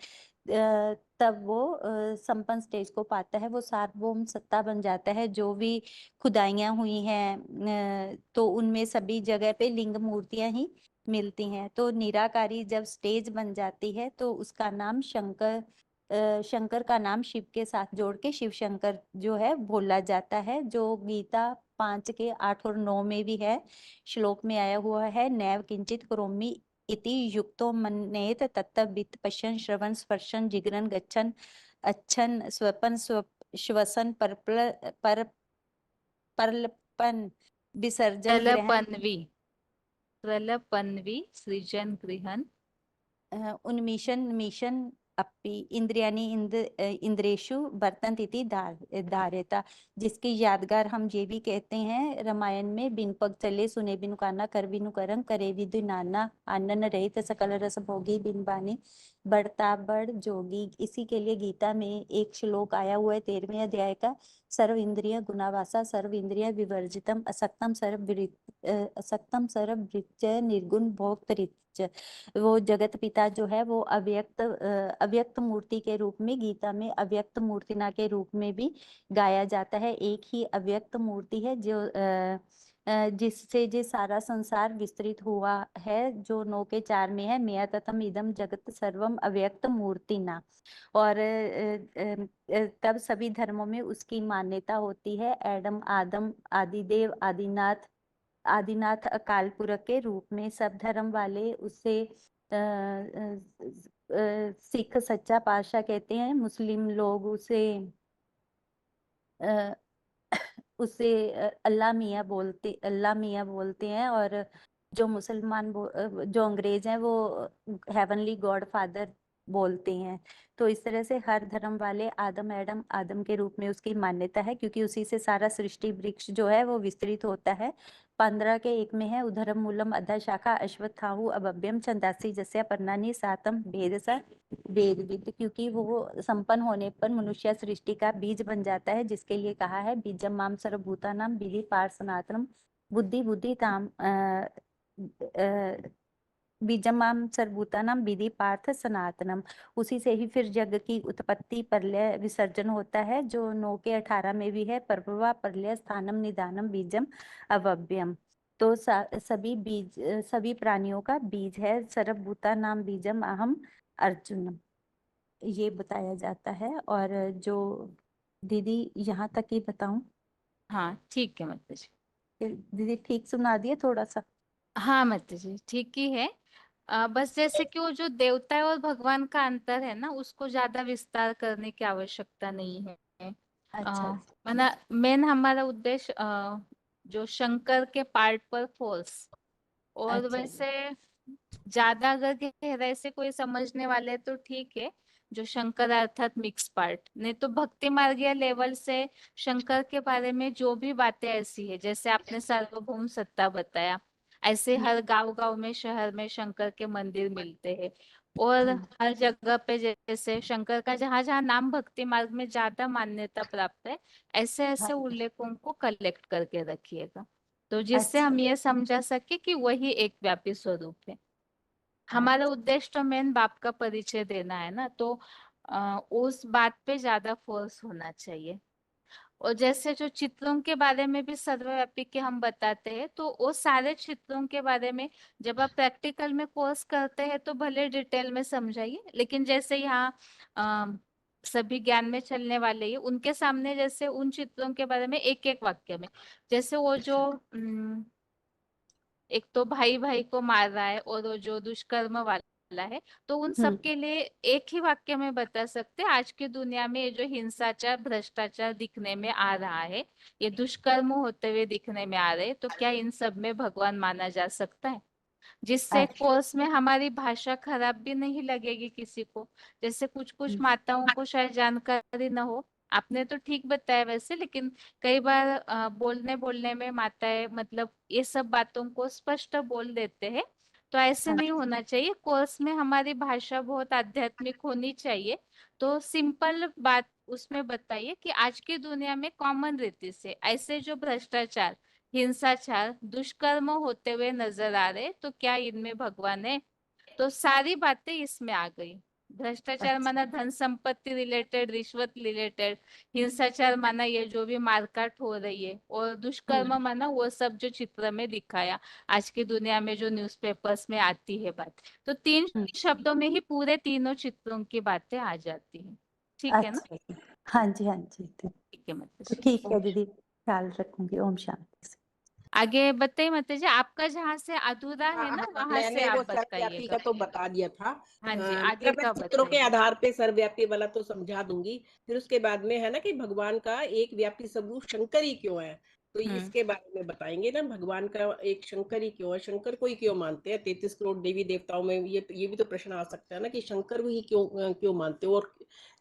तब वो संपन्न स्टेज को पाता है। वो सार्वभौम सत्ता बन जाता है। जो भी खुदाइयाँ हुई हैं तो उनमें सभी जगह पे लिंग मूर्तियां ही मिलती हैं। तो निराकारी जब स्टेज बन जाती है तो उसका नाम शंकर का नाम शिव के साथ जोड़ के शिव शंकर जो है बोला जाता है, जो गीता 5 के 8 और 9 में भी है। श्लोक में आया हुआ है, नैव किंचित करोमि इति युक्तो मन्येत तत्त वित्त पश्यन् श्रवण स्पर्शन जिगरन गच्छन अच्छन स्वपन श्वसन परलपन विसर्जन ग्रहण प्रलपन्वी सृजन गृहन उन्मीशन मिशन अपि इंद्रियाणि इंद्रेशु वर्तन्त इति धार्यता। जिसकी यादगार हम ये भी कहते हैं रामायण में, बिन पग चले सुने बिनु काना कर बिनु करम करे विदु नाना आनन रहित सकल रस भोगी बिन बानी बढ़ता बढ़ जोगी। इसी के लिए गीता में एक श्लोक आया हुआ है 13वें अध्याय का, सर्व इंद्रिय गुणावासा सर्व इंद्रिय विवर्जितम असक्तम सर्व निर्गुण भोक्तृ। वो जगत पिता जो है वो अव्यक्त मूर्ति के रूप में, गीता में अव्यक्त मूर्तिना के रूप में भी गाया जाता है। एक ही अव्यक्त मूर्ति है जो जिससे जो सारा संसार विस्तृत हुआ है, जो 9 के 4 में है, मया ततम इदम जगत सर्वम अव्यक्त मूर्तिना। और तब सभी धर्मों में उसकी मान्यता होती है। एडम आदम आदिदेव आदिनाथ अकाल पुरख के रूप में सब धर्म वाले उसे सिख सच्चा पातशाह कहते हैं, मुस्लिम लोग उसे अल्लाह मियाँ बोलते हैं, और जो मुसलमान जो अंग्रेज हैं वो हेवनली गॉड फादर बोलते हैं। तो इस तरह से हर धर्म वाले आदम के रूप में उसकी मान्यता है, क्योंकि उसी से सारा सृष्टि वृक्ष जो है वो विस्तृत होता है। 15 के 1 में है, उधरम मूलम अधा शाखा अश्वत्थाहु अभव्यम छंदासी जस्या पर्णानि सातम भेदसा वेद विद। क्योंकि वो संपन्न होने पर मनुष्य सृष्टि का बीज बन जाता है, जिसके लिए कहा है बीजम माम सर्वभूतानां विधि पार सनातनम बुद्धि ताम बीजमाम सर्वभूतानां विधि पार्थ सनातनम। उसी से ही फिर जग की उत्पत्ति प्रलय विसर्जन होता है, जो 9 के 18 में भी है, प्रभवा प्रलय स्थानम निदानम बीजम अवव्यम। तो सभी प्राणियों का बीज है। सर्वभूतानां बीजम अहम अर्जुन, ये बताया जाता है। और जो दीदी यहाँ तक ही बताऊं? हाँ ठीक है माता जी। दीदी ठीक सुना दिए थोड़ा सा? हाँ माता जी ठीक ही है। बस जैसे कि वो जो देवता है और भगवान का अंतर है ना, उसको ज्यादा विस्तार करने की आवश्यकता नहीं है। अच्छा। माना मेन हमारा उद्देश्य जो शंकर के पार्ट पर फोर्स, और अच्छा। वैसे ज्यादा अगर गहराई से कोई समझने वाले तो ठीक है, जो शंकर अर्थात मिक्स पार्ट, नहीं तो भक्ति मार्गीय लेवल से शंकर के बारे में जो भी बातें ऐसी है, जैसे आपने सार्वभौम सत्ता बताया, ऐसे हर गांव गांव में शहर में शंकर के मंदिर मिलते हैं। और हर जगह पे जैसे शंकर का जहाँ जहाँ नाम भक्ति मार्ग में ज्यादा मान्यता प्राप्त है, ऐसे ऐसे उल्लेखों को कलेक्ट करके रखिएगा, तो जिससे हम ये समझा सके कि वही एक व्यापी स्वरूप है। हमारा उद्देश्य तो मेन बाप का परिचय देना है ना, तो उस बात पे ज्यादा फोर्स होना चाहिए। और जैसे जो चित्रों के बारे में भी सर्वव्यापी के हम बताते हैं, तो वो सारे चित्रों के बारे में जब आप प्रैक्टिकल में कोर्स करते हैं तो भले डिटेल में समझाइए, लेकिन जैसे यहाँ सभी ज्ञान में चलने वाले ही उनके सामने जैसे उन चित्रों के बारे में एक एक वाक्य में, जैसे वो जो एक तो भाई भाई को मार रहा है और वो जो दुष्कर्म वाला है, तो उन सब के लिए एक ही वाक्य में बता सकते हैं, आज की दुनिया में ये जो हिंसाचार भ्रष्टाचार दिखने में आ रहा है, ये दुष्कर्म होते हुए दिखने में आ रहे हैं, तो क्या इन सब में भगवान माना जा सकता है? जिससे कोर्स में हमारी भाषा खराब भी नहीं लगेगी किसी को। जैसे कुछ माताओं को शायद जानकारी न हो, आपने तो ठीक बताया वैसे, लेकिन कई बार बोलने बोलने में माताएं मतलब ये सब बातों को स्पष्ट बोल देते हैं। तो ऐसे नहीं होना चाहिए। कोर्स में हमारी भाषा बहुत आध्यात्मिक होनी चाहिए। तो सिंपल बात उसमें बताइए कि आज की दुनिया में कॉमन रीति से ऐसे जो भ्रष्टाचार, हिंसाचार, दुष्कर्म होते हुए नजर आ रहे, तो क्या इनमें भगवान है? तो सारी बातें इसमें आ गई। भ्रष्टाचार माना धन संपत्ति रिलेटेड, रिश्वत रिलेटेड, हिंसाचार माना ये जो भी मारकाट हो रही है, और दुष्कर्म माना वो सब जो चित्र में दिखाया आज की दुनिया में जो न्यूज़पेपर्स में आती है बात। तो 3 शब्दों में ही पूरे तीनों चित्रों की बातें आ जाती है। ठीक है ना? अच्छा, हाँ जी, हाँ जी, ठीक है तो माता ठीक है जी। दीदी, ख्याल रखूंगी। ओम शांति। आगे बताइए माता जी, आपका जहाँ से अधूरा है ना वहां से मैंने वो आप सर्वव्यापी बताइएगा। का तो बता दिया था। हाँ जी, मतलब आगे मैं का चित्रों के बताइए। आधार पे सर्वव्यापी वाला तो समझा दूंगी। फिर उसके बाद में है ना कि भगवान का एक व्यापी स्वरूप शंकर ही क्यों है, तो इसके बारे में बताएंगे ना। भगवान का एक शंकर ही क्यों है, शंकर को ही क्यों मानते हैं। 33 करोड़ देवी देवताओं में ये भी तो प्रश्न आ सकता है ना कि शंकर को ही क्यों मानते हो, और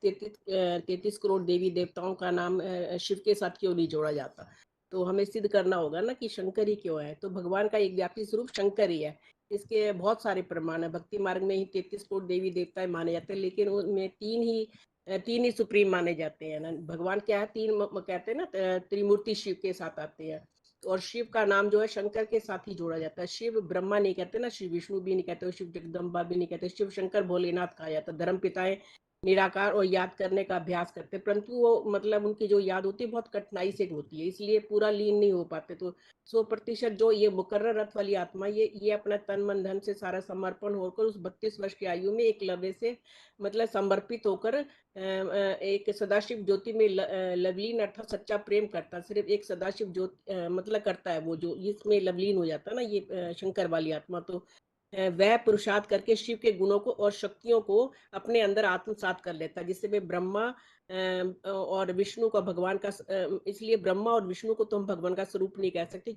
33 करोड़ देवी देवताओं का नाम शिव के साथ क्यों नहीं जोड़ा जाता। तो हमें सिद्ध करना होगा ना कि शंकर ही क्यों है। तो भगवान का एक व्यापी स्वरूप शंकर ही है। इसके बहुत सारे प्रमाण है। भक्ति मार्ग में ही 33 करोड़ देवी देवता माने जाते हैं, लेकिन उनमें तीन ही सुप्रीम माने जाते हैं ना। भगवान क्या है, कहते हैं ना, त्रिमूर्ति शिव के साथ आते हैं। और शिव का नाम जो है शंकर के साथ ही जोड़ा जाता है। शिव ब्रह्मा नहीं कहते ना, शिव विष्णु भी नहीं कहते, शिव जगदम्बा भी नहीं कहते, शिव शंकर भोलेनाथ कहा जाता है। धर्म पिताएं निराकार और याद करने का अभ्यास करते, परंतु वो मतलब उनकी जो याद होती है बहुत कठिनाई से होती है, इसलिए पूरा लीन नहीं हो पाते। तो 100% जो ये मुकर्रर रथ वाली आत्मा, ये अपना तन मन धन से सारा समर्पण होकर उस 32 वर्ष की आयु में एक लव्य से मतलब समर्पित होकर एक सदाशिव ज्योति में लवलीन अर्थात सच्चा प्रेम करता। सिर्फ एक सदाशिव ज्योति मतलब करता है वो, जो इसमें लवलीन हो जाता है ना ये शंकर वाली आत्मा। तो वह पुरुषार्थ करके शिव के गुणों को और शक्तियों को अपने अंदर आत्मसात कर लेता है, जिससे वे ब्रह्मा और विष्णु का भगवान का इसलिए ब्रह्मा और विष्णु को तो हम भगवान का स्वरूप नहीं कह सकते,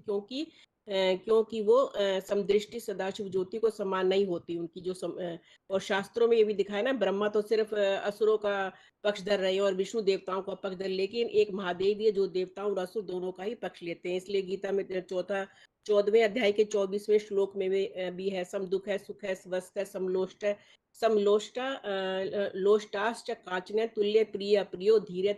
क्योंकि वो समदृष्टि सदाशिव ज्योति को समान नहीं होती उनकी जो और शास्त्रों में ये भी दिखाया ना, ब्रह्मा तो सिर्फ असुरों का पक्ष धर रहे हैं और विष्णु देवताओं का पक्ष धर, लेकिन एक महादेव भी है जो देवताओं और असुर दोनों का ही पक्ष लेते हैं। इसलिए गीता में 14वें अध्याय के 24वें श्लोक में भी है, सम दुख है, सुख है, स्वस्थ है, लोष्टाश्च कांचन तुल्य प्रिय अप्रियो धीरे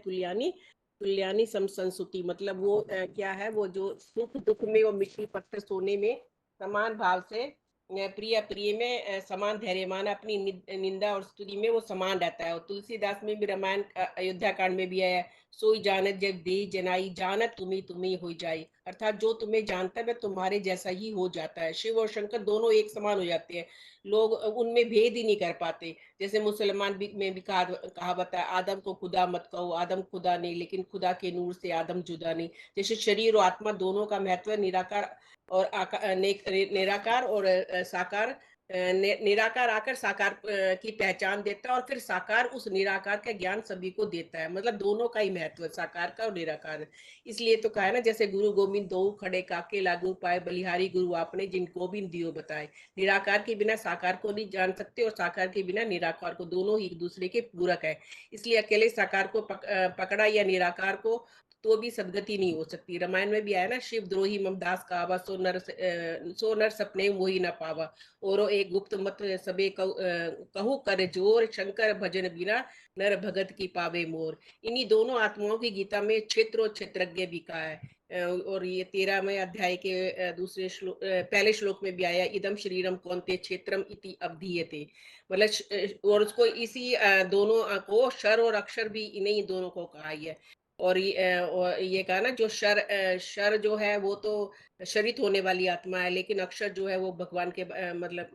तुल्यानी समसंसुति। मतलब वो क्या है, वो जो सुख दुख में और मिट्टी पत्थर सोने में समान भाव से, प्रिय प्रिय में समान धैर्यमान, अपनी निंदा और स्तुति में वो समान रहता है। और तुलसीदास में भी रामायण अयोध्या कांड में भी है, सोई जानत जब दे जनाई, जानत तुम्हें हो जाए। अर्थात जो तुम्हें जानता है वह तुम्हारे जैसा ही हो जाता है। शिव और शंकर दोनों एक समान हो जाते हैं, लोग उनमें भेद ही नहीं कर पाते। जैसे मुसलमान में भी कहावत है, आदम को खुदा मत कहो, आदम खुदा नहीं, लेकिन खुदा के नूर से आदम जुदा नहीं। जैसे शरीर और आत्मा दोनों का महत्व निराकार और निराकार और साकार, निराकार आकर साकार की पहचान देता है, और फिर साकार उस निराकार का ज्ञान सभी को देता है। मतलब दोनों का ही महत्व है, साकार का और निराकार। इसलिए तो कहा है ना, जैसे गुरु गोविंद दो खड़े काके लागू पाए, बलिहारी गुरु आपने जिन गोविंद दियो बताए। निराकार के बिना साकार को नहीं जान सकते और साकार के बिना निराकार को, दोनों ही एक दूसरे के पूरक है। इसलिए अकेले साकार को पकड़ा या निराकार को तो भी सदगति नहीं हो सकती। रामायण में भी आया ना, शिव द्रोही ममदास कावा, सो नर सपने मोही न पावा, और एक गुप्त मत सबे कहू कर जोर, शंकर भजन बिना नर भगत की पावे मोर। इन्हीं दोनों आत्माओं की गीता में क्षेत्र और क्षेत्रज्ञ भी कहा है। और ये 13वें अध्याय के पहले श्लोक में भी आया, इदम शरीरम कौन्ते क्षेत्रम इति अवधीयते। मतलब और उसको इसी दोनों को शर और अक्षर भी इन्हीं दोनों को कहा है। और ये कहा ना, जो शर जो है वो तो शरित होने वाली आत्मा है, लेकिन अक्षर जो है वो भगवान के मतलब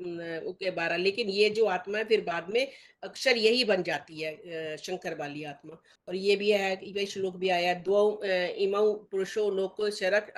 के 12। लेकिन ये जो आत्मा है फिर बाद में अक्षर यही बन जाती है, शंकर वाली आत्मा। और ये भी है, ये श्लोक भी आया, द्वौ इमौ पुरुषो लोको शरक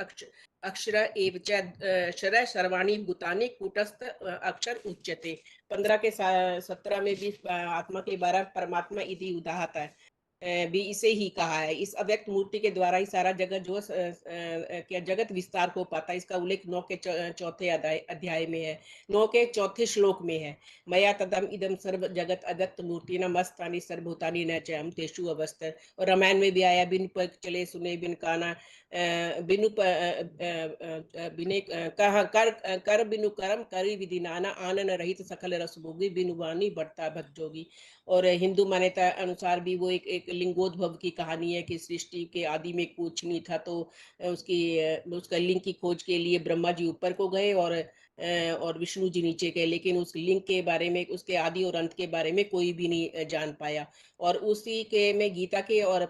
अक्षर एव च शर सर्वाणी भूतानि कूटस्थ अक्षर उच्यते। 15 के 17 में भी आत्मा के 12 परमात्मा इति उदाहत है। भी इसे ही कहा है। इस अव्यक्त मूर्ति के द्वारा ही सारा जगत जो क्या जगत विस्तार को पाता है। इसका उल्लेख 9 के चौथे अध्याय में है, 9 के चौथे श्लोक में है। मया तदम इदम सर्व जगत अदत्त मूर्ति न मस्तानी सर्वभूतानि न च हम तेषु अवस्थित। और रामायण में भी आया, बिन पर चले सुने बिन काना, बिनु बिने कहा कर बिनु करम करी विधि नाना, आनन रहित सकल रस भोगी, बिनु वाणी बढ़ता भक्त जोगी। और हिंदू मान्यता अनुसार भी वो एक लिंगोद्भव की कहानी है कि सृष्टि के आदि में कुछ नहीं था, तो उसका लिंग की खोज के लिए ब्रह्मा जी ऊपर को गए और विष्णु जी नीचे गए, लेकिन उस लिंग के बारे में, उसके आदि और अंत के बारे में कोई भी नहीं जान पाया। और उसी के में गीता के और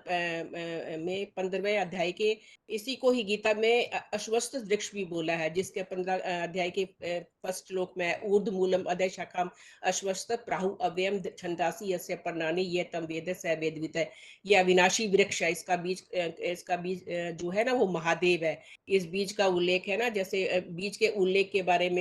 में 15वें अध्याय के, इसी को ही गीता में अश्वत्थ वृक्ष भी बोला है, जिसके 15 अध्याय के फर्स्ट श्लोक में ऊर्ध्व मूलम अधः शाखाम अश्वत्थ प्राहु अव्ययम छंदासी यस्य पर्णानि ये तम वेद स वेदवित है। ये अविनाशी वृक्ष है। इसका बीज जो है ना वो महादेव है। इस बीज का उल्लेख है ना, जैसे बीज के उल्लेख के बारे में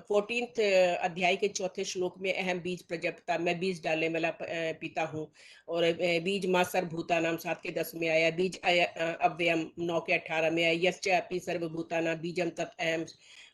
14th अध्याय के चौथे श्लोक में, अहम बीज प्रजापिता, मैं बीज डालने वाला पिता हूँ। और बीज मां सर्वभूता नाम 7 के 10 में आया। बीज अव्ययम 9 के 18 में आया। यश्च अपि सर्वभूतानां बीजम तत् अहम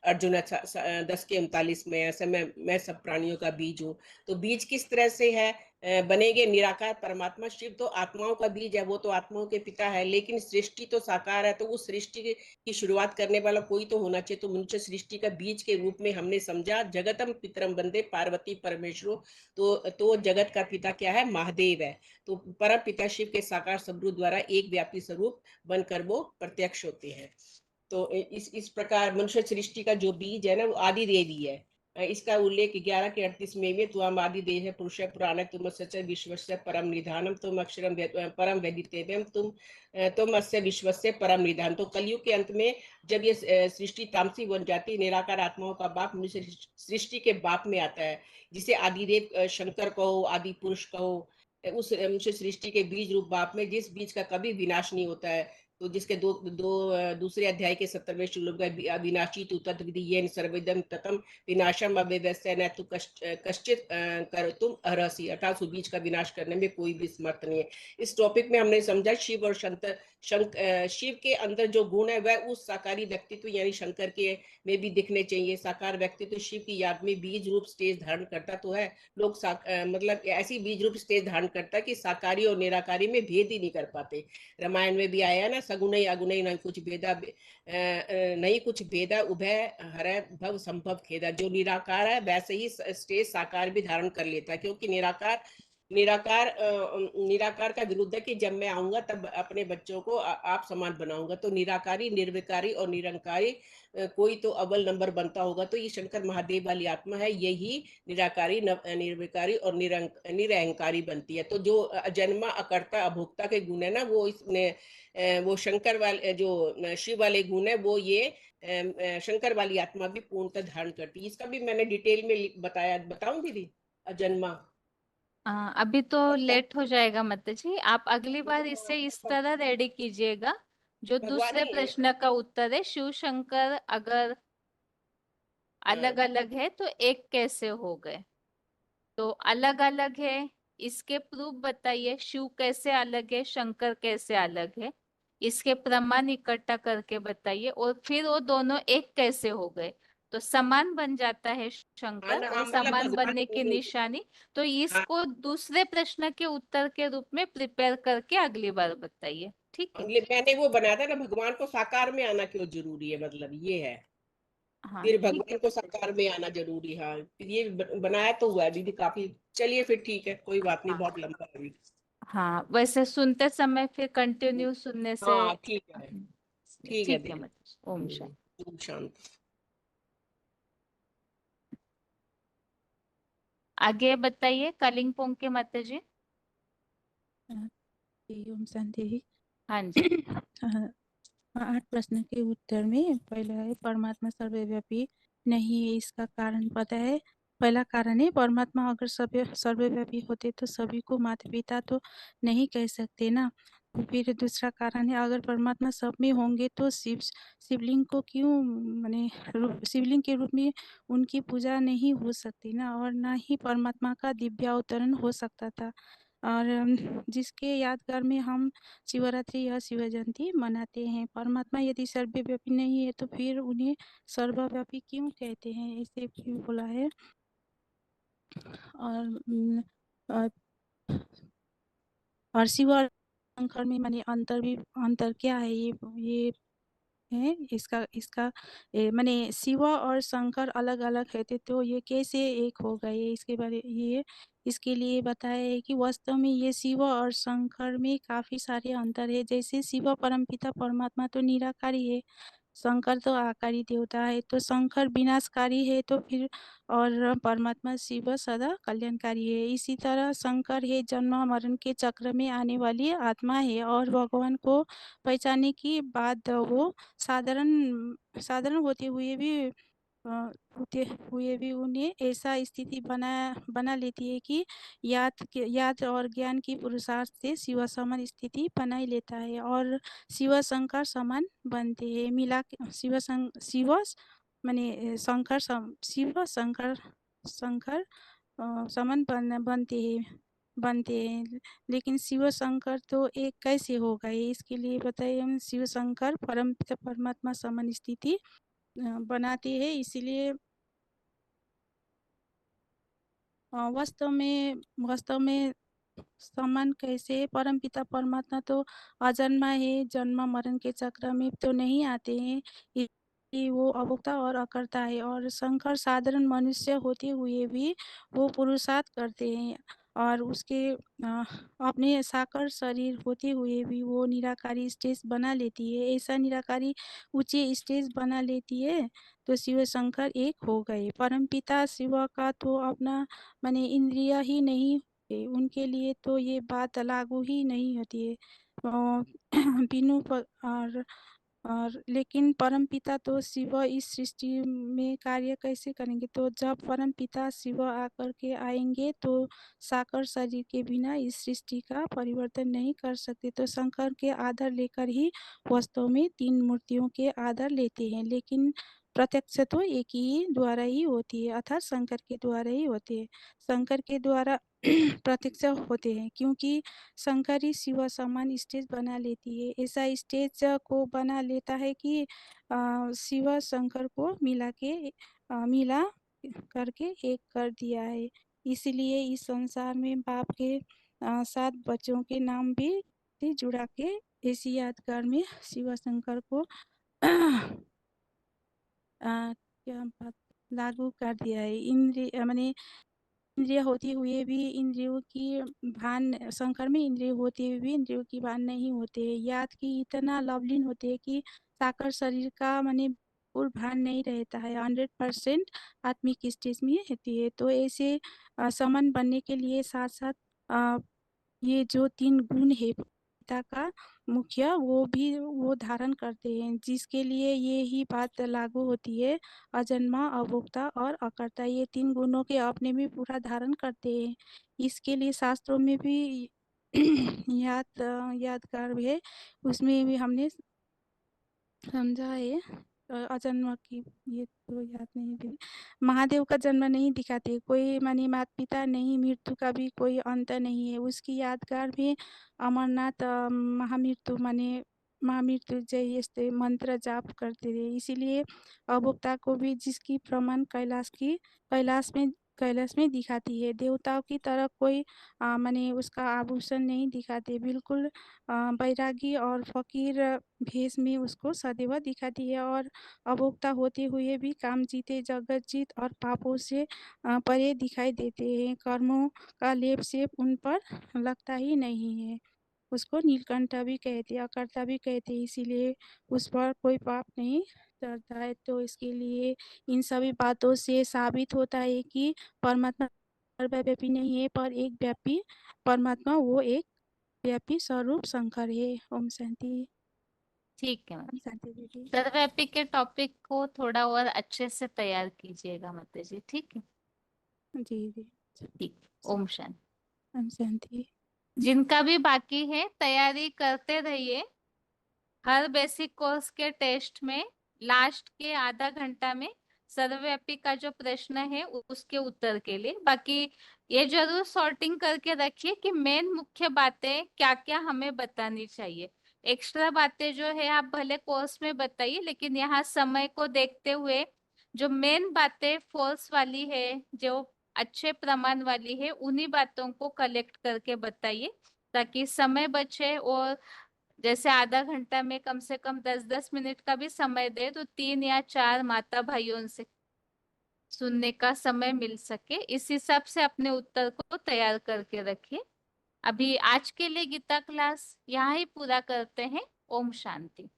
अर्जुन 10 के 39 में। ऐसे मैं सब प्राणियों का बीज हूँ। तो बीज किस तरह से है बनेंगे? निराकार परमात्मा शिव तो आत्माओं का बीज है, वो तो आत्माओं के पिता है, लेकिन सृष्टि तो साकार है, तो उस सृष्टि की शुरुआत करने वाला कोई तो होना चाहिए। तो मनुष्य सृष्टि का बीज के रूप में हमने समझा। जगतम पितरम वंदे पार्वती परमेश्वरो, तो जगत का पिता क्या है? महादेव है। तो परम पिता शिव के साकार स्वरूप द्वारा एक व्यापी स्वरूप बनकर वो प्रत्यक्ष होते हैं। तो इस प्रकार मनुष्य सृष्टि का जो बीज है ना, वो आदि देवी है। इसका उल्लेख 11 के 38 में भी, तुम आदि देव पुरुष पुराण तुम सच विश्वस्य परम निधानम, तुम अक्षरम परम वेदितेव्यम, तुम अस्य विश्वस्य परम निधान। तो कलयुग के अंत में जब ये सृष्टि तामसी बन जाती है, निराकार आत्माओं का बाप मनुष्य सृष्टि के बाप में आता है, जिसे आदिदेव शंकर कहो, आदि पुरुष कहो। उस मनुष्य सृष्टि के बीज रूप बाप में, जिस बीज का कभी विनाश नहीं होता है, तो जिसके दूसरे अध्याय के 17वें श्लोक में, अविनाशी तु तत् विधि येन सर्वइदं ततं विनाशम अव्यवस्था न तु कश्चित कर्तुम अर्हसि। अर्थात उस बीज का विनाश करने में कोई भी समर्थ नहीं है। इस टॉपिक में हमने समझा शिव और शिव के अंदर जो गुण है वह उस साकारी व्यक्तित्व यानी शंकर के में भी दिखने चाहिए। साकार व्यक्तित्व शिव की याद में बीज रूप स्टेज धारण करता तो है। लोग मतलब ऐसी बीज रूप स्टेज धारण करता है कि साकारी और निराकारी में भेद ही नहीं कर पाते। रामायण में भी आया ना, सगुण अगुण नहीं कुछ भेदा, नहीं कुछ भेदा, उभय हर भव संभव खेदा। जो निराकार है वैसे ही स्टेज साकार भी धारण कर लेता है, क्योंकि निराकार का विरुद्ध है कि जब मैं आऊंगा तब अपने बच्चों को आप समान बनाऊंगा। तो निराकारी, निर्विकारी और निरंकारी कोई तो अव्वल नंबर बनता होगा। तो ये शंकर महादेव वाली आत्मा है, यही निराकारी, निर्विकारी और निरअहंकारी बनती है। तो जो अजन्मा, अकर्ता, अभोक्ता के गुण है ना, वो इसमें वो शंकर वाले जो शिव वाले गुण है, वो ये शंकर वाली आत्मा भी पूर्णतः धारण करती है। इसका भी मैंने डिटेल में बताया। बताऊं दीदी? अजन्मा अभी तो लेट हो जाएगा माता जी, आप अगली बार इसे इस तरह रेडी कीजिएगा। जो दूसरे भगवान प्रश्न का उत्तर है, शिव शंकर अगर अलग अलग है तो एक कैसे हो गए? तो अलग अलग है, इसके प्रूफ बताइए। शिव कैसे अलग है, शंकर कैसे अलग है, इसके प्रमाण इकट्ठा करके बताइए। और फिर वो दोनों एक कैसे हो गए? तो समान बन जाता है शंकर, और मतलब समान भगवान बनने की निशानी। तो इसको दूसरे प्रश्न के उत्तर के रूप में प्रिपेयर करके अगली बार बताइए, ठीक है? मैंने वो बनाया था ना, भगवान को साकार में आना क्यों जरूरी है, मतलब ये है। हाँ फिर ठीक है। भगवान को साकार में आना जरूरी। हाँ, फिर ये बनाया तो हुआ है दीदी काफी। चलिए फिर ठीक है, कोई बात नहीं, बहुत लंबा है अभी। हाँ, वैसे सुनते समय फिर कंटिन्यू सुनने से हाँ ठीक है, ठीक है ठीक है दीदी। मतलब। ओम शांति। ओम शांति। आगे बताइए कलिंगपोंग के माता जी। ओम शांति। हाँ जी। 8 प्रश्न के उत्तर में पहला है परमात्मा सर्वव्यापी नहीं है, इसका कारण पता है? पहला कारण है परमात्मा अगर सर्वव्यापी होते तो सभी को माता पिता तो नहीं कह सकते ना। फिर दूसरा कारण है, अगर परमात्मा सब में होंगे तो शिवलिंग को क्यों माने शिवलिंग के रूप में उनकी पूजा नहीं हो सकती ना, और ना ही परमात्मा का दिव्य अवतरण हो सकता था। और जिसके यादगार में हम शिवरात्रि या शिव जयंती मनाते हैं। परमात्मा यदि सर्वव्यापी नहीं है तो फिर उन्हें सर्वव्यापी क्यों कहते हैं, ऐसे क्यों बोला है। और और शिव और शंकर में माने अंतर क्या है, ये है इसका इसका माने शिव और शंकर अलग अलग है तो ये कैसे एक हो गए, इसके बारे ये इसके लिए बताया है कि वास्तव में ये शिव और शंकर में काफी सारे अंतर है। जैसे शिव परमपिता परमात्मा तो निराकारी है, शंकर तो आकारी देवता है। तो शंकर विनाशकारी है तो फिर और परमात्मा शिव सदा कल्याणकारी है। इसी तरह शंकर है जन्म मरण के चक्र में आने वाली आत्मा है, और भगवान को पहचानने के बाद वो साधारण होते हुए भी उन्हें ऐसा स्थिति बना लेती है कि याद और ज्ञान की पुरुषार्थ से शिव समान स्थिति बनाई लेता है, और शिव शंकर समान बनते हैं। शिव माने शिव शंकर समान बनते हैं। लेकिन शिव शंकर तो एक कैसे हो गए, इसके लिए बताइए। हम शिव शंकर परमात्मा समान स्थिति बनाते हैं, इसीलिए वास्तव में समान कैसे, परमपिता परमात्मा तो अजन्मा है, जन्म मरण के चक्र में तो नहीं आते हैं, इसलिए वो अभोक्ता और अकर्ता है। और शंकर साधारण मनुष्य होते हुए भी वो पुरुषार्थ करते हैं, और उसके अपने साकार शरीर होते हुए भी वो निराकारी स्टेज बना लेती है। ऐसा निराकारी ऊंचे स्टेज बना लेती है तो शिव शंकर एक हो गए। परमपिता शिव का तो अपना माने इंद्रिय ही नहीं है, उनके लिए तो ये बात लागू ही नहीं होती है। बिनु और लेकिन परमपिता तो शिव इस सृष्टि में कार्य कैसे करेंगे, तो जब परमपिता शिव आकर के आएंगे तो साकार शरीर के बिना इस सृष्टि का परिवर्तन नहीं कर सकते। तो शंकर के आधार लेकर ही वास्तव में तीन मूर्तियों के आधार लेते हैं, लेकिन प्रत्यक्ष तो एक ही द्वारा ही होती है, अर्थात शंकर के द्वारा ही होती है। शंकर के द्वारा प्रत्यक्ष होते हैं, क्योंकि शंकर ही शिव समान स्टेज बना लेती है। ऐसा स्टेज को बना लेता है कि शिव शंकर को मिला करके एक कर दिया है। इसलिए इस संसार में बाप के 7 बच्चों के नाम भी जुड़ा के इसी यादगार में शिव शंकर को क्या बात लागू कर दिया है। इंद्रिय माने इंद्रिय होते हुए भी इंद्रियों की भान, शंकर में इंद्रिय होते हुए भी इंद्रियों की भान नहीं होते। याद की इतना लवलीन होते हैं कि साकार शरीर का माने बिल्कुल भान नहीं रहता है, 100% आत्मिक स्टेज में रहती है। तो ऐसे समान बनने के लिए साथ साथ ये जो 3 गुण है पिता का मुख्य, वो धारण करते हैं, जिसके लिए ये ही बात लागू होती है। अजन्मा, अभोक्ता और अकर्ता, ये 3 गुणों के अपने में पूरा धारण करते हैं। इसके लिए शास्त्रों में भी यादगार है, उसमें भी हमने समझा है। अजन्मा की ये तो याद नहीं भी। महादेव का जन्म नहीं दिखाते, कोई माने माता पिता नहीं, मृत्यु का भी कोई अंत नहीं है। उसकी यादगार में अमरनाथ महामृत्यु माने महामृत्युंजय यस्ते मंत्र जाप करते थे। इसीलिए अभोक्ता को भी जिसकी प्रमाण कैलाश में दिखाती है। देवताओं की तरह कोई माने उसका आभूषण नहीं दिखाते, बिल्कुल बैरागी और फकीर भेष में उसको सदैव दिखाती है। और अभोक्ता होते हुए भी काम जीते, जगत जीत और पापों से परे दिखाई देते हैं। कर्मों का लेप से उन पर लगता ही नहीं है। उसको नीलकंठ भी कहते, अकर्ता भी कहते, इसीलिए उस पर कोई पाप नहीं चढ़ता है। तो इसके लिए इन सभी बातों से साबित होता है कि परमात्मा सर्वव्यापी नहीं है, पर एक व्यापी परमात्मा, वो एक व्यापी स्वरूप शंकर है। ओम शांति। ठीक है मैम। ओम शांति दीदी। सर्वव्यापी के टॉपिक को थोड़ा और अच्छे से तैयार कीजिएगा माता जी, ठीक है। जी जी। ठीक। ओम शांति। ओम शांति। जिनका भी बाकी है तैयारी करते रहिए। हर बेसिक कोर्स के टेस्ट में लास्ट के आधा घंटा में सर्वव्यापी का जो प्रश्न है उसके उत्तर के लिए, बाकी ये जरूर सॉर्टिंग करके रखिए कि मेन मुख्य बातें क्या क्या हमें बतानी चाहिए। एक्स्ट्रा बातें जो है आप भले कोर्स में बताइए, लेकिन यहाँ समय को देखते हुए जो मेन बातें फोर्स वाली है, जो अच्छे प्रमाण वाली है, उन्हीं बातों को कलेक्ट करके बताइए ताकि समय बचे। और जैसे आधा घंटा में कम से कम 10-10 मिनट का भी समय दे तो 3 या 4 माता भाइयों से सुनने का समय मिल सके। इस हिसाब से अपने उत्तर को तैयार करके रखिए। अभी आज के लिए गीता क्लास यहाँ ही पूरा करते हैं। ओम शांति।